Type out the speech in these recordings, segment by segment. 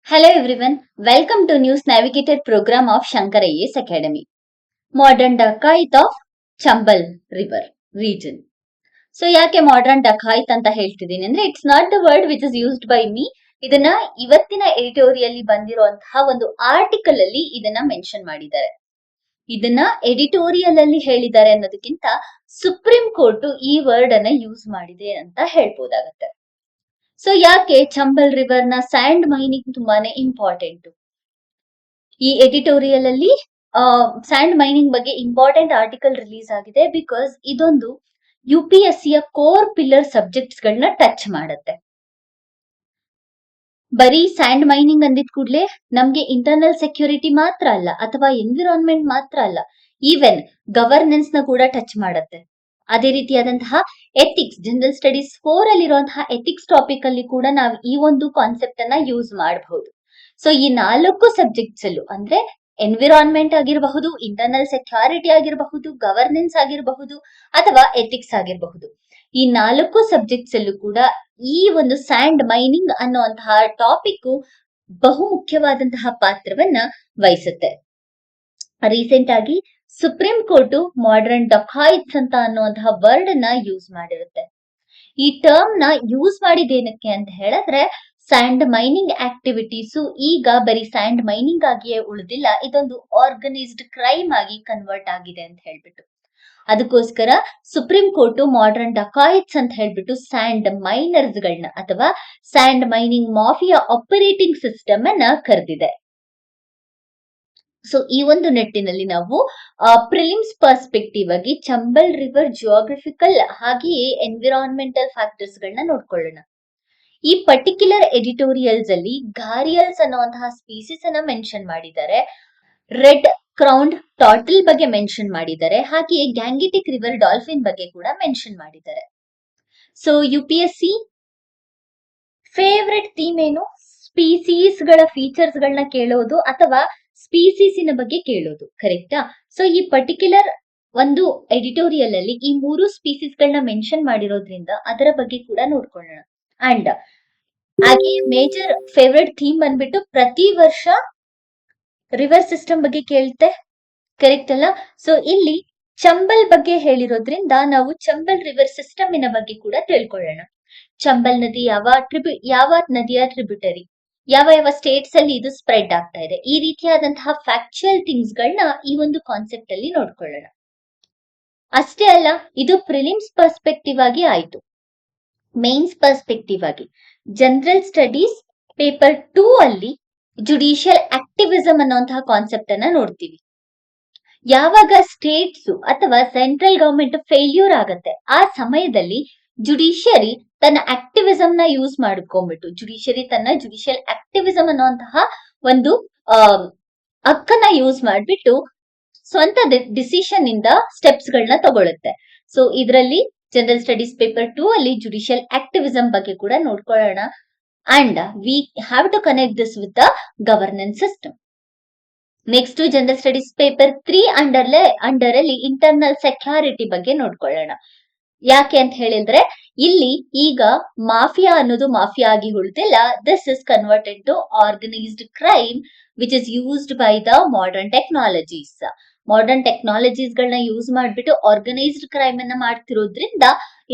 Hello everyone, welcome to News Navigator program of Shankar IAS Academy. Modern dacoit of Chambal River region. So ಯಾಕೆ modern ಡಕಾಯಿತ್ ಅಂತ ಹೇಳ್ತಿದ್ದೀನಿ ಅಂದ್ರೆ it's not the word which is used by me. ಇದನ್ನ ಇವತ್ತಿನ editorial ಬಂದಿರುವಂತಹ ಒಂದು article ಅಲ್ಲಿ ಇದನ್ನ ಮೆನ್ಷನ್ ಮಾಡಿದ್ದಾರೆ. ಇದನ್ನ ಎಡಿಟೋರಿಯಲ್ ಅಲ್ಲಿ ಹೇಳಿದ್ದಾರೆ ಅನ್ನೋದಕ್ಕಿಂತ ಸುಪ್ರೀಂ ಕೋರ್ಟ್ ಈ ವರ್ಡ್ ಅನ್ನ ಯೂಸ್ ಮಾಡಿದೆ ಅಂತ ಹೇಳ್ಬೋದಾಗತ್ತೆ. ಸೊ ಯಾಕೆ ಚಂಬಲ್ ರಿವರ್ ನ ಸ್ಯಾಂಡ್ ಮೈನಿಂಗ್ ತುಂಬಾನೇ ಇಂಪಾರ್ಟೆಂಟ್. ಈ ಎಡಿಟೋರಿಯಲ್ ಅಲ್ಲಿ ಸ್ಯಾಂಡ್ ಮೈನಿಂಗ್ ಬಗ್ಗೆ ಇಂಪಾರ್ಟೆಂಟ್ ಆರ್ಟಿಕಲ್ ರಿಲೀಸ್ ಆಗಿದೆ ಬಿಕಾಸ್ ಇದೊಂದು UPSC ಕೋರ್ ಪಿಲ್ಲರ್ ಸಬ್ಜೆಕ್ಟ್ಸ್ ಗಳನ್ನ ಟಚ್ ಮಾಡುತ್ತೆ. ಬರೀ ಸ್ಯಾಂಡ್ ಮೈನಿಂಗ್ ಅಂದಿದ್ ಕೂಡ್ಲೆ ನಮ್ಗೆ ಇಂಟರ್ನಲ್ ಸೆಕ್ಯೂರಿಟಿ ಮಾತ್ರ ಅಲ್ಲ ಅಥವಾ ಎನ್ವಿರಾನ್ಮೆಂಟ್ ಮಾತ್ರ ಅಲ್ಲ, ಈವನ್ ಗವರ್ನೆನ್ಸ್ ನ ಕೂಡ ಟಚ್ ಮಾಡುತ್ತೆ. ಅದೇ ರೀತಿಯಾದಂತಹ ಎಥಿಕ್ಸ್, ಜನರಲ್ ಸ್ಟಡೀಸ್ 4 ಅಲ್ಲಿರುವಂತಹ ಎಥಿಕ್ಸ್ ಟಾಪಿಕ್ ಅಲ್ಲಿ ಕೂಡ ನಾವು ಈ ಒಂದು ಕಾನ್ಸೆಪ್ಟ್ ಅನ್ನ ಯೂಸ್ ಮಾಡಬಹುದು. ಸೊ ಈ 4 ಸಬ್ಜೆಕ್ಟ್ಸ್ ಅಲ್ಲೂ ಅಂದ್ರೆ ಎನ್ವಿರಾನ್ಮೆಂಟ್ ಆಗಿರಬಹುದು, ಇಂಟರ್ನಲ್ ಸೆಕ್ಯೂರಿಟಿ ಆಗಿರಬಹುದು, ಗವರ್ನೆನ್ಸ್ ಆಗಿರಬಹುದು ಅಥವಾ ಎಥಿಕ್ಸ್ ಆಗಿರಬಹುದು, ಈ 4 ಸಬ್ಜೆಕ್ಟ್ಸ್ ಅಲ್ಲೂ ಕೂಡ ಈ ಒಂದು ಸ್ಯಾಂಡ್ ಮೈನಿಂಗ್ ಅನ್ನುವಂತಹ ಟಾಪಿಕ್ ಬಹು ಮುಖ್ಯವಾದಂತಹ ಪಾತ್ರವನ್ನ ವಹಿಸುತ್ತೆ. ರೀಸೆಂಟ್ ಆಗಿ ಸುಪ್ರೀಂ ಕೋರ್ಟ್ ಮಾಡರ್ನ್ ಡಕಾಯಿಟ್ಸ್ ಅಂತ ಅನ್ನುವಂತಹ ವರ್ಡ್ ಅನ್ನ ಯೂಸ್ ಮಾಡಿರುತ್ತೆ. ಈ ಟರ್ಮ್ ನ ಯೂಸ್ ಮಾಡಿದೇನಕ್ಕೆ ಅಂತ ಹೇಳಿದ್ರೆ ಸ್ಯಾಂಡ್ ಮೈನಿಂಗ್ ಆಕ್ಟಿವಿಟೀಸ್ ಈಗ ಬರೀ ಸ್ಯಾಂಡ್ ಮೈನಿಂಗ್ ಆಗಿಯೇ ಉಳಿದಿಲ್ಲ, ಇದೊಂದು ಆರ್ಗನೈಸ್ಡ್ ಕ್ರೈಮ್ ಆಗಿ ಕನ್ವರ್ಟ್ ಆಗಿದೆ ಅಂತ ಹೇಳ್ಬಿಟ್ಟು. ಅದಕ್ಕೋಸ್ಕರ ಸುಪ್ರೀಂ ಕೋರ್ಟ್ ಮಾಡರ್ನ್ ಡಕಾಯಿಟ್ಸ್ ಅಂತ ಹೇಳ್ಬಿಟ್ಟು ಸ್ಯಾಂಡ್ ಮೈನರ್ಸ್ ಗಳನ್ನ ಅಥವಾ sand mining mafia operating system ಅನ್ನ ಕರೆದಿದೆ. ಸೊ ಈ ಒಂದು ನಿಟ್ಟಿನಲ್ಲಿ ನಾವು ಪ್ರಿಲಿಮ್ಸ್ ಪರ್ಸ್ಪೆಕ್ಟಿವ್ ಆಗಿ ಚಂಬಲ್ ರಿವರ್ ಜಿಯೋಗ್ರಫಿಕಲ್ ಹಾಗೆಯೇ ಎನ್ವಿರಾನ್ಮೆಂಟಲ್ ಫ್ಯಾಕ್ಟರ್ಸ್ ಗಳನ್ನ ನೋಡ್ಕೊಳ್ಳೋಣ. ಈ ಪರ್ಟಿಕ್ಯುಲರ್ ಎಡಿಟೋರಿಯಲ್ಸ್ ಅಲ್ಲಿ ಘಾರಿಯಲ್ಸ್ ಅನ್ನುವಂತಹ ಸ್ಪೀಸೀಸ್ ಅನ್ನ ಮೆನ್ಷನ್ ಮಾಡಿದ್ದಾರೆ, ರೆಡ್ ಕ್ರೌಂಡ್ ಟಾರ್ಟಲ್ ಬಗ್ಗೆ ಮೆನ್ಷನ್ ಮಾಡಿದ್ದಾರೆ, ಹಾಗೆಯೇ ಗ್ಯಾಂಗೆಟಿಕ್ ರಿವರ್ ಡಾಲ್ಫಿನ್ ಬಗ್ಗೆ ಕೂಡ ಮೆನ್ಷನ್ ಮಾಡಿದ್ದಾರೆ. ಸೊ UPSC ಫೇವ್ರೆಟ್ ಥೀಮ್ ಏನು? ಸ್ಪೀಸೀಸ್ ಗಳ ಫೀಚರ್ಸ್ ಗಳನ್ನ ಕೇಳೋದು ಅಥವಾ ಸ್ಪೀಸೀಸಿನ ಬಗ್ಗೆ ಕೇಳೋದು, ಕರೆಕ್ಟಾ? ಸೊ ಈ ಪರ್ಟಿಕ್ಯುಲರ್ ಒಂದು ಎಡಿಟೋರಿಯಲ್ ಅಲ್ಲಿ ಈ 3 ಸ್ಪೀಸೀಸ್ ಗಳನ್ನ ಮೆನ್ಷನ್ ಮಾಡಿರೋದ್ರಿಂದ ಅದರ ಬಗ್ಗೆ ಕೂಡ ನೋಡ್ಕೊಳ್ಳೋಣ. ಅಂಡ್ ಹಾಗೆ ಮೇಜರ್ ಫೇವ್ರೆಟ್ ಥೀಮ್ ಬಂದ್ಬಿಟ್ಟು ಪ್ರತಿ ವರ್ಷ ರಿವರ್ ಸಿಸ್ಟಮ್ ಬಗ್ಗೆ ಕೇಳುತ್ತೆ, ಕರೆಕ್ಟ್ ಅಲ್ಲ? ಸೊ ಇಲ್ಲಿ ಚಂಬಲ್ ಬಗ್ಗೆ ಹೇಳಿರೋದ್ರಿಂದ ನಾವು ಚಂಬಲ್ ರಿವರ್ ಸಿಸ್ಟಮ್ ಬಗ್ಗೆ ಕೂಡ ತಿಳ್ಕೊಳ್ಳೋಣ. ಚಂಬಲ್ ನದಿ ಯಾವ ನದಿಯ ಟ್ರಿಬ್ಯೂಟರಿ, ಯಾವ ಸ್ಟೇಟ್ಸ್ ಅಲ್ಲಿ ಇದು ಸ್ಪ್ರೆಡ್ ಆಗ್ತಾ ಇದೆ, ಈ ರೀತಿಯಾದಂತಹ ಫ್ಯಾಕ್ಚುಯಲ್ ಥಿಂಗ್ಸ್ ಗಳನ್ನ ಈ ಒಂದು ಕಾನ್ಸೆಪ್ಟ್ ಅಲ್ಲಿ ನೋಡ್ಕೊಳ್ಳೋಣ. ಅಷ್ಟೇ ಅಲ್ಲ, ಇದು ಪ್ರಿಲಿಮ್ಸ್ ಪರ್ಸ್ಪೆಕ್ಟಿವ್ ಆಗಿ ಆಯ್ತು. ಮೇನ್ಸ್ ಪರ್ಸ್ಪೆಕ್ಟಿವ್ ಆಗಿ ಜನರಲ್ ಸ್ಟಡೀಸ್ ಪೇಪರ್ 2 ಅಲ್ಲಿ ಜುಡಿಷಿಯಲ್ ಆಕ್ಟಿವಿಸಮ್ ಅನ್ನುವಂತಹ ಕಾನ್ಸೆಪ್ಟ್ ಅನ್ನ ನೋಡ್ತೀವಿ. ಯಾವಾಗ ಸ್ಟೇಟ್ಸ್ ಅಥವಾ ಸೆಂಟ್ರಲ್ ಗವರ್ಮೆಂಟ್ ಫೇಲ್ಯೂರ್ ಆಗತ್ತೆ ಆ ಸಮಯದಲ್ಲಿ ಜುಡಿಷಿಯರಿ ತನ್ನ ಆಕ್ಟಿವಿಸಮ್ ನ ಯೂಸ್ ಮಾಡ್ಕೊಂಡ್ಬಿಟ್ಟು ತನ್ನ ಜುಡಿಷಿಯಲ್ ಆಕ್ಟಿವಿಸಮ್ ಅನ್ನುವಂತಹ ಒಂದು ಹಕ್ಕನ್ನ ಯೂಸ್ ಮಾಡ್ಬಿಟ್ಟು ಸ್ವಂತ ಡಿಸಿಷನ್ ಇಂದ ಸ್ಟೆಪ್ಸ್ ಗಳನ್ನ ತಗೊಳುತ್ತೆ. ಸೊ ಇದರಲ್ಲಿ ಜನರಲ್ ಸ್ಟಡೀಸ್ ಪೇಪರ್ 2 ಅಲ್ಲಿ ಜುಡಿಷಿಯಲ್ ಆಕ್ಟಿವಿಸಮ್ ಬಗ್ಗೆ ಕೂಡ ನೋಡ್ಕೊಳ್ಳೋಣ. And we have to connect this with the governance system. Next general studies paper 3 under ಅಲ್ಲಿ ಇಂಟರ್ನಲ್ ಸೆಕ್ಯೂರಿಟಿ ಬಗ್ಗೆ ನೋಡ್ಕೊಳ್ಳೋಣ. ಯಾಕೆ ಅಂತ ಹೇಳಿದ್ರೆ ಇಲ್ಲಿ ಈಗ ಮಾಫಿಯಾ ಅನ್ನೋದು ಮಾಫಿಯಾ ಆಗಿ ಉಳಿದಿಲ್ಲ, this is converted to organised crime which is used by the modern technologies. Modern technologies ಗಳನ್ನ ಯೂಸ್ ಮಾಡ್ಬಿಟ್ಟು ಆರ್ಗನೈಸ್ಡ್ ಕ್ರೈಮ್ ಅನ್ನ ಮಾಡ್ತಿರೋದ್ರಿಂದ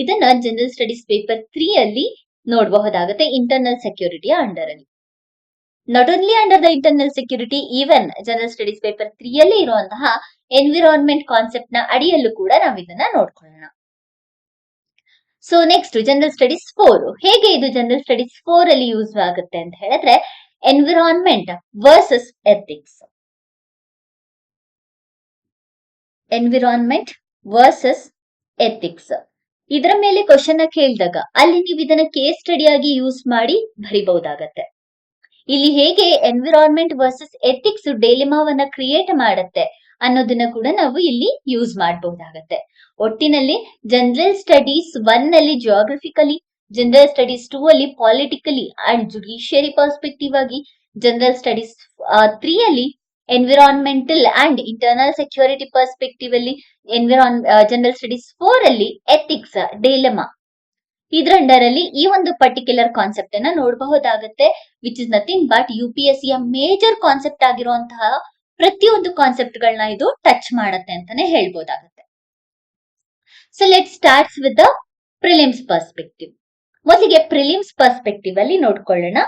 ಇದನ್ನ ಜನರಲ್ ಸ್ಟಡೀಸ್ ಪೇಪರ್ 3 ಅಲ್ಲಿ ನೋಡಬಹುದಾಗುತ್ತೆ ಇಂಟರ್ನಲ್ ಸೆಕ್ಯೂರಿಟಿಯ ಅಂಡರ್ ಅಲ್ಲಿ. Not only under the internal security, even general studies paper 3 ಅಲ್ಲಿ ಇರುವಂತಹ ಎನ್ವಿರಾನ್ಮೆಂಟ್ ಕಾನ್ಸೆಪ್ಟ್ ನ ಅಡಿಯಲ್ಲೂ ಕೂಡ ನಾವು ಇದನ್ನ ನೋಡ್ಕೊಳ್ಳೋಣ. So next general studies 4. ಹೇಗೆ ಇದು ಜನರಲ್ ಸ್ಟಡೀಸ್ 4 ಅಲ್ಲಿ ಯೂಸ್ ಆಗುತ್ತೆ ಅಂತ ಹೇಳಿದ್ರೆ environment versus ethics. Environment versus ethics ಇದರ ಮೇಲೆ ಕ್ವಶನ್ ಕೇಳಿದಾಗ ಅಲ್ಲಿ ನೀವು ಇದನ್ನ ಕೇಸ್ ಸ್ಟಡಿ ಆಗಿ ಯೂಸ್ ಮಾಡಿ ಬರಿಬಹುದಾಗತ್ತೆ. ಇಲ್ಲಿ ಹೇಗೆ ಎನ್ವಿರಾನ್ಮೆಂಟ್ ವರ್ಸಸ್ ಎಥಿಕ್ಸ್ ಡಿಲೆಮಾವನ್ನ ಕ್ರಿಯೇಟ್ ಮಾಡುತ್ತೆ ಅನ್ನೋದನ್ನ ಕೂಡ ನಾವು ಇಲ್ಲಿ ಯೂಸ್ ಮಾಡಬಹುದಾಗತ್ತೆ. ಒಟ್ಟಿನಲ್ಲಿ ಜನರಲ್ ಸ್ಟಡೀಸ್ 1 ಅಲ್ಲಿ ಜಿಯೋಗ್ರಫಿಕಲಿ, ಜನರಲ್ ಸ್ಟಡೀಸ್ 2 ಅಲ್ಲಿ ಪಾಲಿಟಿಕಲಿ ಅಂಡ್ ಜುಡಿಷಿಯರಿ ಪರ್ಸ್ಪೆಕ್ಟಿವ್ ಆಗಿ, ಜನರಲ್ ಸ್ಟಡೀಸ್ 3 ಅಲ್ಲಿ environmental and internal security perspective ಅಲ್ಲಿ, ಜನರಲ್ ಸ್ಟಡೀಸ್ 4 ಅಲ್ಲಿ ಎಥಿಕ್ಸ್ ಡಿಲೆಮಾ. ಇದ್ರ ಅಂಡರ್ ಅಲ್ಲಿ ಈ ಒಂದು ಪರ್ಟಿಕ್ಯುಲರ್ ಕಾನ್ಸೆಪ್ಟ್ ಅನ್ನ ನೋಡಬಹುದಾಗುತ್ತೆ, which is nothing but UPSC ಯ ಮೇಜರ್ ಕಾನ್ಸೆಪ್ಟ್ ಆಗಿರುವಂತಹ ಪ್ರತಿಯೊಂದು ಕಾನ್ಸೆಪ್ಟ್ ಗಳನ್ನ ಇದು ಟಚ್ ಮಾಡುತ್ತೆ ಅಂತಾನೆ ಹೇಳ್ಬೋದಾಗುತ್ತೆ. So let starts with the prelims perspective. ಮೊದಲಿಗೆ ಪ್ರಿಲಿಮ್ಸ್ ಪರ್ಸ್ಪೆಕ್ಟಿವ್ ಅಲ್ಲಿ ನೋಡ್ಕೊಳ್ಳೋಣ.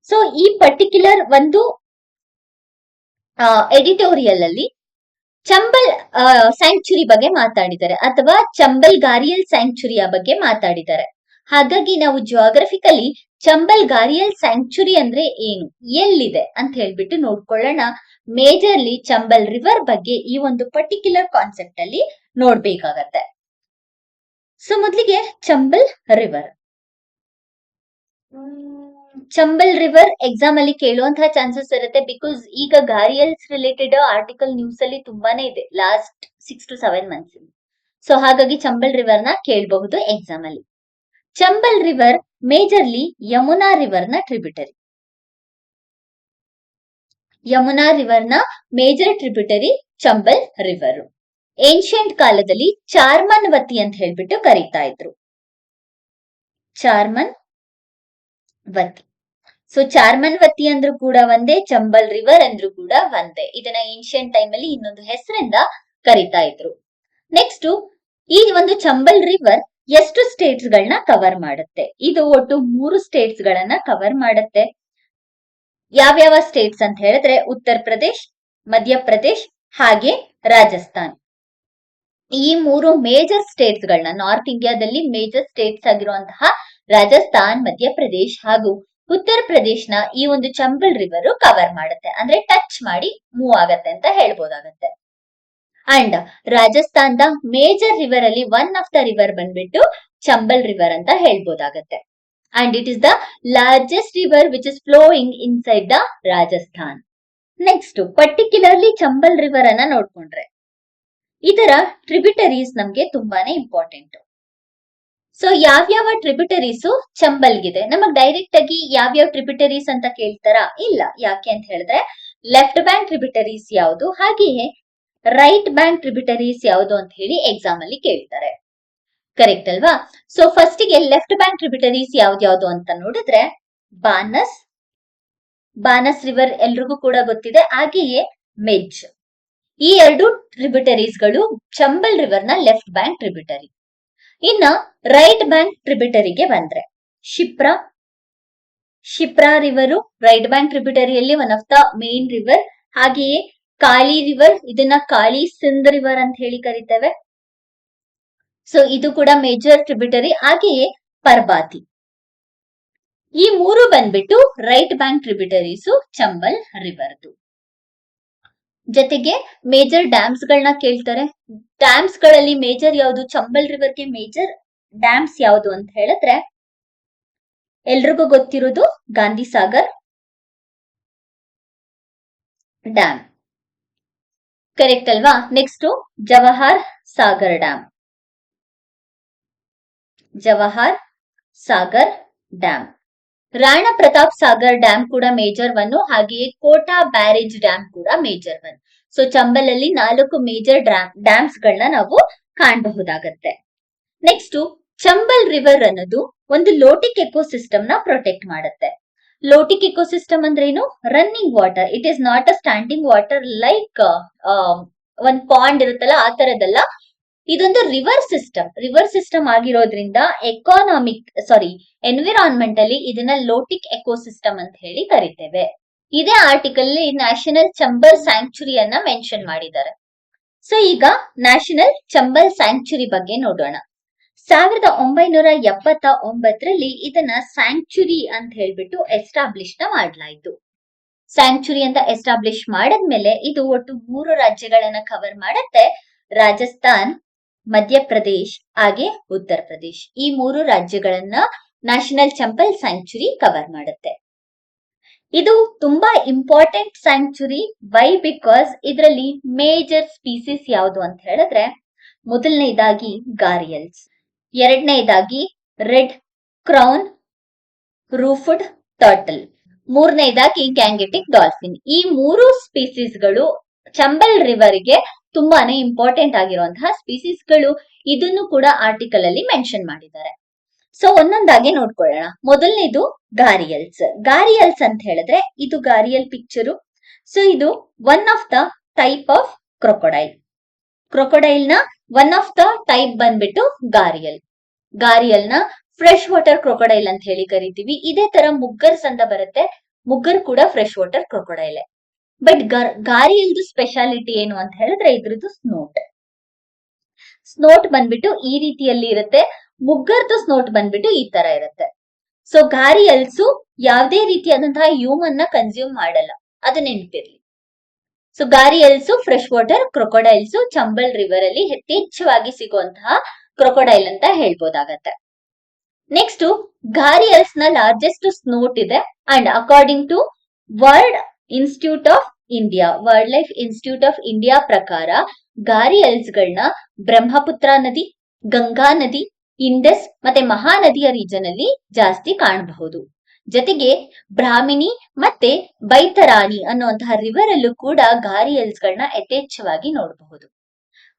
ಸೊ ಈ ಪರ್ಟಿಕ್ಯುಲರ್ ಒಂದು ಎಡಿಟೋರಿಯಲ್ ಅಲ್ಲಿ ಚಂಬಲ್ ಸ್ಯಾಂಕ್ಚುರಿ ಬಗ್ಗೆ ಮಾತಾಡಿದ್ದಾರೆ, ಅಥವಾ ಚಂಬಲ್ ಗಾರಿಯಲ್ ಸ್ಯಾಂಕ್ಚುರಿಯ ಬಗ್ಗೆ ಮಾತಾಡಿದ್ದಾರೆ. ಹಾಗಾಗಿ ನಾವು ಜಿಯೋಗ್ರಫಿಕಲಿ ಚಂಬಲ್ ಗಾರಿಯಲ್ ಸ್ಯಾಂಕ್ಚುರಿ ಅಂದ್ರೆ ಏನು, ಎಲ್ಲಿದೆ ಅಂತ ಹೇಳ್ಬಿಟ್ಟು ನೋಡ್ಕೊಳ್ಳೋಣ. ಮೇಜರ್ಲಿ ಚಂಬಲ್ ರಿವರ್ ಬಗ್ಗೆ ಈ ಒಂದು ಪರ್ಟಿಕ್ಯುಲರ್ ಕಾನ್ಸೆಪ್ಟ್ ಅಲ್ಲಿ ನೋಡ್ಬೇಕಾಗತ್ತೆ. ಸೊ ಮೊದಲಿಗೆ Chambal river. Chambal river exam ಅಲ್ಲಿ ಕೇಳುವಂತಹ ಚಾನ್ಸಸ್ ಇರುತ್ತೆ, ಬಿಕಾಸ್ ಈಗ ಗಾರಿಯಲ್ಸ್ ರಿಲೇಟೆಡ್ ಆರ್ಟಿಕಲ್ ನ್ಯೂಸ್ ಅಲ್ಲಿ ತುಂಬಾನೇ ಇದೆ ಲಾಸ್ಟ್ 6 to 7 ಮಂತ್ಸ್. ಸೊ ಹಾಗಾಗಿ ಚಂಬಲ್ ರಿವರ್ ನ ಕೇಳಬಹುದು ಎಕ್ಸಾಮ್ ಅಲ್ಲಿ. Chambal river majorly Yamuna river ನ ಟ್ರಿಬ್ಯೂಟರಿ. ಯಮುನಾ ರಿವರ್ ನ major tributary Chambal river. Ancient ಕಾಲದಲ್ಲಿ ಚಾರ್ಮನ್ ವತಿ ಅಂತ ಹೇಳ್ಬಿಟ್ಟು ಕರೀತಾ ಇದ್ರು. ಚಾರ್ಮನ್ ವತಿ. ಸೊ ಚಾರ್ಮನ್ ವತಿ ಅಂದ್ರೂ ಕೂಡ ಒಂದೇ, ಚಂಬಲ್ ರಿವರ್ ಅಂದ್ರೂ ಕೂಡ ಒಂದೇ. ಇದನ್ನ ಏನ್ಷಿಯಂಟ್ ಟೈಮ್ ಅಲ್ಲಿ ಇನ್ನೊಂದು ಹೆಸರಿಂದ ಕರೀತಾ ಇದ್ರು. ನೆಕ್ಸ್ಟ್, ಈ ಒಂದು ಚಂಬಲ್ ರಿವರ್ ಎಷ್ಟು ಸ್ಟೇಟ್ಸ್ ಗಳನ್ನ ಕವರ್ ಮಾಡುತ್ತೆ? ಇದು ಒಟ್ಟು 3 ಸ್ಟೇಟ್ಸ್ ಗಳನ್ನ ಕವರ್ ಮಾಡುತ್ತೆ. ಯಾವ್ಯಾವ ಸ್ಟೇಟ್ಸ್ ಅಂತ ಹೇಳಿದ್ರೆ ಉತ್ತರ ಪ್ರದೇಶ್, ಮಧ್ಯಪ್ರದೇಶ್ ಹಾಗೆ ರಾಜಸ್ಥಾನ್. ಈ 3 ಮೇಜರ್ ಸ್ಟೇಟ್ಸ್ ಗಳನ್ನ, ನಾರ್ತ್ ಇಂಡಿಯಾದಲ್ಲಿ ಮೇಜರ್ ಸ್ಟೇಟ್ಸ್ ಆಗಿರುವಂತಹ ರಾಜಸ್ಥಾನ್, ಮಧ್ಯಪ್ರದೇಶ್ ಹಾಗೂ ಉತ್ತರ ಪ್ರದೇಶ್ನ ಈ ಒಂದು ಚಂಬಲ್ ರಿವರ್ ಕವರ್ ಮಾಡುತ್ತೆ, ಅಂದ್ರೆ ಟಚ್ ಮಾಡಿ ಮೂವ್ ಆಗತ್ತೆ ಅಂತ ಹೇಳ್ಬೋದಾಗತ್ತೆ. ಅಂಡ್ ರಾಜಸ್ಥಾನದ ಮೇಜರ್ ರಿವರ್ ಅಲ್ಲಿ ಒನ್ ಆಫ್ ದ ರಿವರ್ ಬಂದ್ಬಿಟ್ಟು ಚಂಬಲ್ ರಿವರ್ ಅಂತ ಹೇಳ್ಬೋದಾಗತ್ತೆ. And it is the largest river which is flowing inside the Rajasthan. Next, particularly Chambal river ಅನ್ನ ನೋಡ್ಕೊಂಡ್ರೆ ಇದರ ಟ್ರಿಬ್ಯೂಟರೀಸ್ ನಮ್ಗೆ ತುಂಬಾನೇ ಇಂಪಾರ್ಟೆಂಟ್. ಸೊ ಯಾವ್ಯಾವ ಟ್ರಿಬ್ಯೂಟರೀಸ್ ಚಂಬಲ್ಗಿದೆ? ನಮಗ್ ಡೈರೆಕ್ಟ್ ಆಗಿ ಯಾವ್ಯಾವ ಟ್ರಿಬ್ಯೂಟರೀಸ್ ಅಂತ ಕೇಳ್ತಾರಾ? ಇಲ್ಲ. ಯಾಕೆ ಅಂತ ಹೇಳಿದ್ರೆ ಲೆಫ್ಟ್ ಬ್ಯಾಂಕ್ ಟ್ರಿಬ್ಯೂಟರೀಸ್ ಯಾವುದು, ಹಾಗೆಯೇ ರೈಟ್ ಬ್ಯಾಂಕ್ ಟ್ರಿಬ್ಯೂಟರೀಸ್ ಯಾವುದು ಅಂತ ಹೇಳಿ ಎಕ್ಸಾಮ್ ಅಲ್ಲಿ ಕೇಳ್ತಾರೆ. ಕರೆಕ್ಟ್ ಅಲ್ವಾ? ಸೊ ಫಸ್ಟ್ ಗೆ ಲೆಫ್ಟ್ ಬ್ಯಾಂಕ್ ಟ್ರಿಬ್ಯೂಟರೀಸ್ ಯಾವ್ದು ಅಂತ ನೋಡಿದ್ರೆ ಬಾನಸ್ ರಿವರ್ ಎಲ್ರಿಗೂ ಕೂಡ ಗೊತ್ತಿದೆ, ಹಾಗೆಯೇ ಮೆಜ್. ಈ 2 ಟ್ರಿಬ್ಯೂಟರೀಸ್ ಗಳು ಚಂಬಲ್ ರಿವರ್ ನ ಲೆಫ್ಟ್ ಬ್ಯಾಂಕ್ ಟ್ರಿಬ್ಯೂಟರಿ. ಇನ್ನ ರೈಟ್ ಬ್ಯಾಂಕ್ ಟ್ರಿಬ್ಯೂಟರಿಗೆ ಬಂದ್ರೆ ಶಿಪ್ರಾ ರಿವರು ರೈಟ್ ಬ್ಯಾಂಕ್ ಟ್ರಿಬ್ಯೂಟರಿಯಲ್ಲಿ one of the main river. ಹಾಗೆಯೇ ಕಾಳಿ ರಿವರ್, ಇದನ್ನ ಕಾಳಿ ಸಿಂಧ್ ರಿವರ್ ಅಂತ ಹೇಳಿ ಕರಿತೇವೆ. ಸೊ ಇದು ಕೂಡ ಮೇಜರ್ ಟ್ರಿಬ್ಯೂಟರಿ. ಹಾಗೆಯೇ ಪರ್ಬಾತಿ. ಈ 3 ಬಂದ್ಬಿಟ್ಟು ರೈಟ್ ಬ್ಯಾಂಕ್ ಟ್ರಿಬ್ಯೂಟರೀಸ್ ಚಂಬಲ್ ರಿವರ್ದು. ಜೊತೆಗೆ ಮೇಜರ್ ಡ್ಯಾಮ್ಸ್ ಗಳನ್ನ ಕೇಳ್ತಾರೆ. ಡ್ಯಾಮ್ಸ್ ಗಳಲ್ಲಿ ಮೇಜರ್ ಯಾವುದು? ಚಂಬಲ್ ರಿವರ್ಗೆ ಮೇಜರ್ ಡ್ಯಾಮ್ಸ್ ಯಾವುದು ಅಂತ ಹೇಳಿದ್ರೆ ಎಲ್ರಿಗೂ ಗೊತ್ತಿರೋದು ಗಾಂಧಿ ಸಾಗರ್ ಡ್ಯಾಮ್. ಕರೆಕ್ಟ್ ಅಲ್ವಾ? Next Jawahar Sagar dam. Jawahar Sagar dam. Rana Pratap Sagar dam ಕೂಡ ಮೇಜರ್ 1, ಹಾಗೆಯೇ ಕೋಟಾ ಬ್ಯಾರೇಜ್ ಡ್ಯಾಮ್ ಕೂಡ ಮೇಜರ್ 1. ಸೊ ಚಂಬಲ್ ಅಲ್ಲಿ 4 ಮೇಜರ್ ಡ್ಯಾಮ್ಸ್ ಗಳನ್ನ ನಾವು ಕಾಣಬಹುದಾಗತ್ತೆ. ನೆಕ್ಸ್ಟ್, ಚಂಬಲ್ ರಿವರ್ ಅನ್ನೋದು ಒಂದು ಲೋಟಿಕ್ ಎಕೋಸಿಸ್ಟಮ್ ನ ಪ್ರೊಟೆಕ್ಟ್ ಮಾಡುತ್ತೆ. ಲೋಟಿಕ್ ಎಕೋಸಿಸ್ಟಮ್ ಅಂದ್ರೆ ಏನು? Running water. It is not a standing water like ಒಂದ್ ಪಾಂಡ್ ಇರುತ್ತಲ್ಲ ಆ ತರದಲ್ಲ. ಇದೊಂದು ರಿವರ್ ಸಿಸ್ಟಮ್ ಆಗಿರೋದ್ರಿಂದ ಎನ್ವಿರಾನ್ಮೆಂಟ್ ಅಲ್ಲಿ ಇದನ್ನ ಲೋಟಿಕ್ ಎಕೋಸಿಸ್ಟಮ್ ಅಂತ ಹೇಳಿ ಕರಿತೇವೆ. ಇದೇ ಆರ್ಟಿಕಲ್ ನ್ಯಾಷನಲ್ ಚಂಬಲ್ ಸ್ಯಾಂಕ್ಚುರಿಯನ್ನ ಮೆನ್ಷನ್ ಮಾಡಿದ್ದಾರೆ. ಸೊ ಈಗ ನ್ಯಾಷನಲ್ ಚಂಬಲ್ ಸ್ಯಾಂಕ್ಚುರಿ ಬಗ್ಗೆ ನೋಡೋಣ. 1979ರಲ್ಲಿ ಇದನ್ನ ಸ್ಯಾಂಕ್ಚುರಿ ಅಂತ ಹೇಳ್ಬಿಟ್ಟು ಎಸ್ಟಾಬ್ಲಿಷ್ ಮಾಡಲಾಯಿತು. ಸ್ಯಾಂಕ್ಚುರಿ ಅಂತ ಎಸ್ಟಾಬ್ಲಿಷ್ ಮಾಡದ್ಮೇಲೆ ಇದು ಒಟ್ಟು 3 ರಾಜ್ಯಗಳನ್ನ ಕವರ್ ಮಾಡುತ್ತೆ. ರಾಜಸ್ಥಾನ್, ಮಧ್ಯಪ್ರದೇಶ್ ಹಾಗೆ ಉತ್ತರ ಪ್ರದೇಶ್. ಈ 3 ರಾಜ್ಯಗಳನ್ನ ನ್ಯಾಷನಲ್ ಚಂಬಲ್ ಸ್ಯಾಂಕ್ಚುರಿ ಕವರ್ ಮಾಡುತ್ತೆ. ಇದು ತುಂಬಾ ಇಂಪಾರ್ಟೆಂಟ್ ಸ್ಯಾಂಕ್ಚುರಿ. ವೈ? ಬಿಕಾಸ್ ಇದರಲ್ಲಿ ಮೇಜರ್ ಸ್ಪೀಸೀಸ್ ಯಾವುದು ಅಂತ ಹೇಳಿದ್ರೆ ಮೊದಲನೇದಾಗಿ ಗಾರಿಯಲ್ಸ್, ಎರಡನೇದಾಗಿ ರೆಡ್ ಕ್ರೌನ್ ರೂಫುಡ್ ಟರ್ಟಲ್, ಮೂರನೇದಾಗಿ ಗ್ಯಾಂಗೆಟಿಕ್ ಡಾಲ್ಫಿನ್. ಈ 3 ಸ್ಪೀಸೀಸ್ಗಳು ಚಂಬಲ್ ರಿವರ್ಗೆ ತುಂಬಾನೇ ಇಂಪಾರ್ಟೆಂಟ್ ಆಗಿರುವಂತಹ ಸ್ಪೀಸೀಸ್ಗಳು. ಇದನ್ನು ಕೂಡ ಆರ್ಟಿಕಲ್ ಅಲ್ಲಿ ಮೆನ್ಷನ್ ಮಾಡಿದ್ದಾರೆ. ಸೊ ಒಂದೊಂದಾಗಿ ನೋಡ್ಕೊಳ್ಳೋಣ. ಮೊದಲನೇದು ಗಾರಿಯಲ್ಸ್. ಗಾರಿಯಲ್ಸ್ ಅಂತ ಹೇಳಿದ್ರೆ ಇದು ಗಾರಿಯಲ್ ಪಿಕ್ಚರು. ಸೊ ಇದು one of the type of crocodile. Crocodile ನ ಒನ್ ಆಫ್ ದ ಟೈಪ್ ಬಂದ್ಬಿಟ್ಟು ಗಾರಿಯಲ್. ಗಾರಿಯಲ್ ನ ಫ್ರೆಶ್ ವಾಟರ್ ಕ್ರೊಕೊಡೈಲ್ ಅಂತ ಹೇಳಿ ಕರಿತೀವಿ. ಇದೇ ತರ ಮುಗ್ಗರ್ಸ್ ಅಂತ ಬರುತ್ತೆ. ಮುಗ್ಗರ್ ಕೂಡ ಫ್ರೆಶ್ ವಾಟರ್ ಕ್ರೊಕೊಡೈಲ್. ಬಟ್ ಗಾರಿಯಲ್ದು ಸ್ಪೆಷಾಲಿಟಿ ಏನು ಅಂತ ಹೇಳಿದ್ರೆ ಇದ್ರದ್ದು ಸ್ನೋಟ್. ಸ್ನೋಟ್ ಬಂದ್ಬಿಟ್ಟು ಈ ರೀತಿಯಲ್ಲಿ ಇರುತ್ತೆ. ಮುಗ್ಗರ್ದು ಸ್ನೋಟ್ ಬಂದ್ಬಿಟ್ಟು ಈ ತರ ಇರುತ್ತೆ. ಸೊ ಗಾರಿಯಲ್ಸು ಯಾವುದೇ ರೀತಿಯಾದಂತಹ ಹ್ಯೂಮನ್ ನ ಕನ್ಸ್ಯೂಮ್ ಮಾಡಲ್ಲ, ಅದು ನೆನಪಿರ್ಲಿ. So gharials fresh water crocodiles Chambal river ಅಲ್ಲಿ ಯಥೇಚ್ಛವಾಗಿ ಸಿಗುವಂತಹ ಕ್ರೊಕೊಡೈಲ್ ಅಂತ ಹೇಳ್ಬೋದಾಗತ್ತೆ. ನೆಕ್ಸ್ಟ್ ಗಾರಿಯಲ್ಸ್ ನ ಲಾರ್ಜೆಸ್ಟ್ ಸ್ನೋಟ್ ಇದೆ. And according to world institute of India, world life institute of India ಪ್ರಕಾರ ಗಾರಿಯಲ್ಸ್ ಗಳನ್ನ ಬ್ರಹ್ಮಪುತ್ರ ನದಿ, ಗಂಗಾ ನದಿ, ಇಂಡಸ್ ಮತ್ತೆ ಮಹಾನದಿಯ ರೀಜನ್ ಅಲ್ಲಿ ಜಾಸ್ತಿ ಕಾಣಬಹುದು. ಜೊತೆಗೆ ಬ್ರಾಹ್ಮಿಣಿ ಮತ್ತೆ ಬೈತರಾಣಿ ಅನ್ನುವಂತಹ ರಿವರ್ ಅಲ್ಲೂ ಕೂಡ ಗಾರಿಯಲ್ಸ್ ಗಳನ್ನ ಯಥೇಚ್ಛವಾಗಿ ನೋಡಬಹುದು.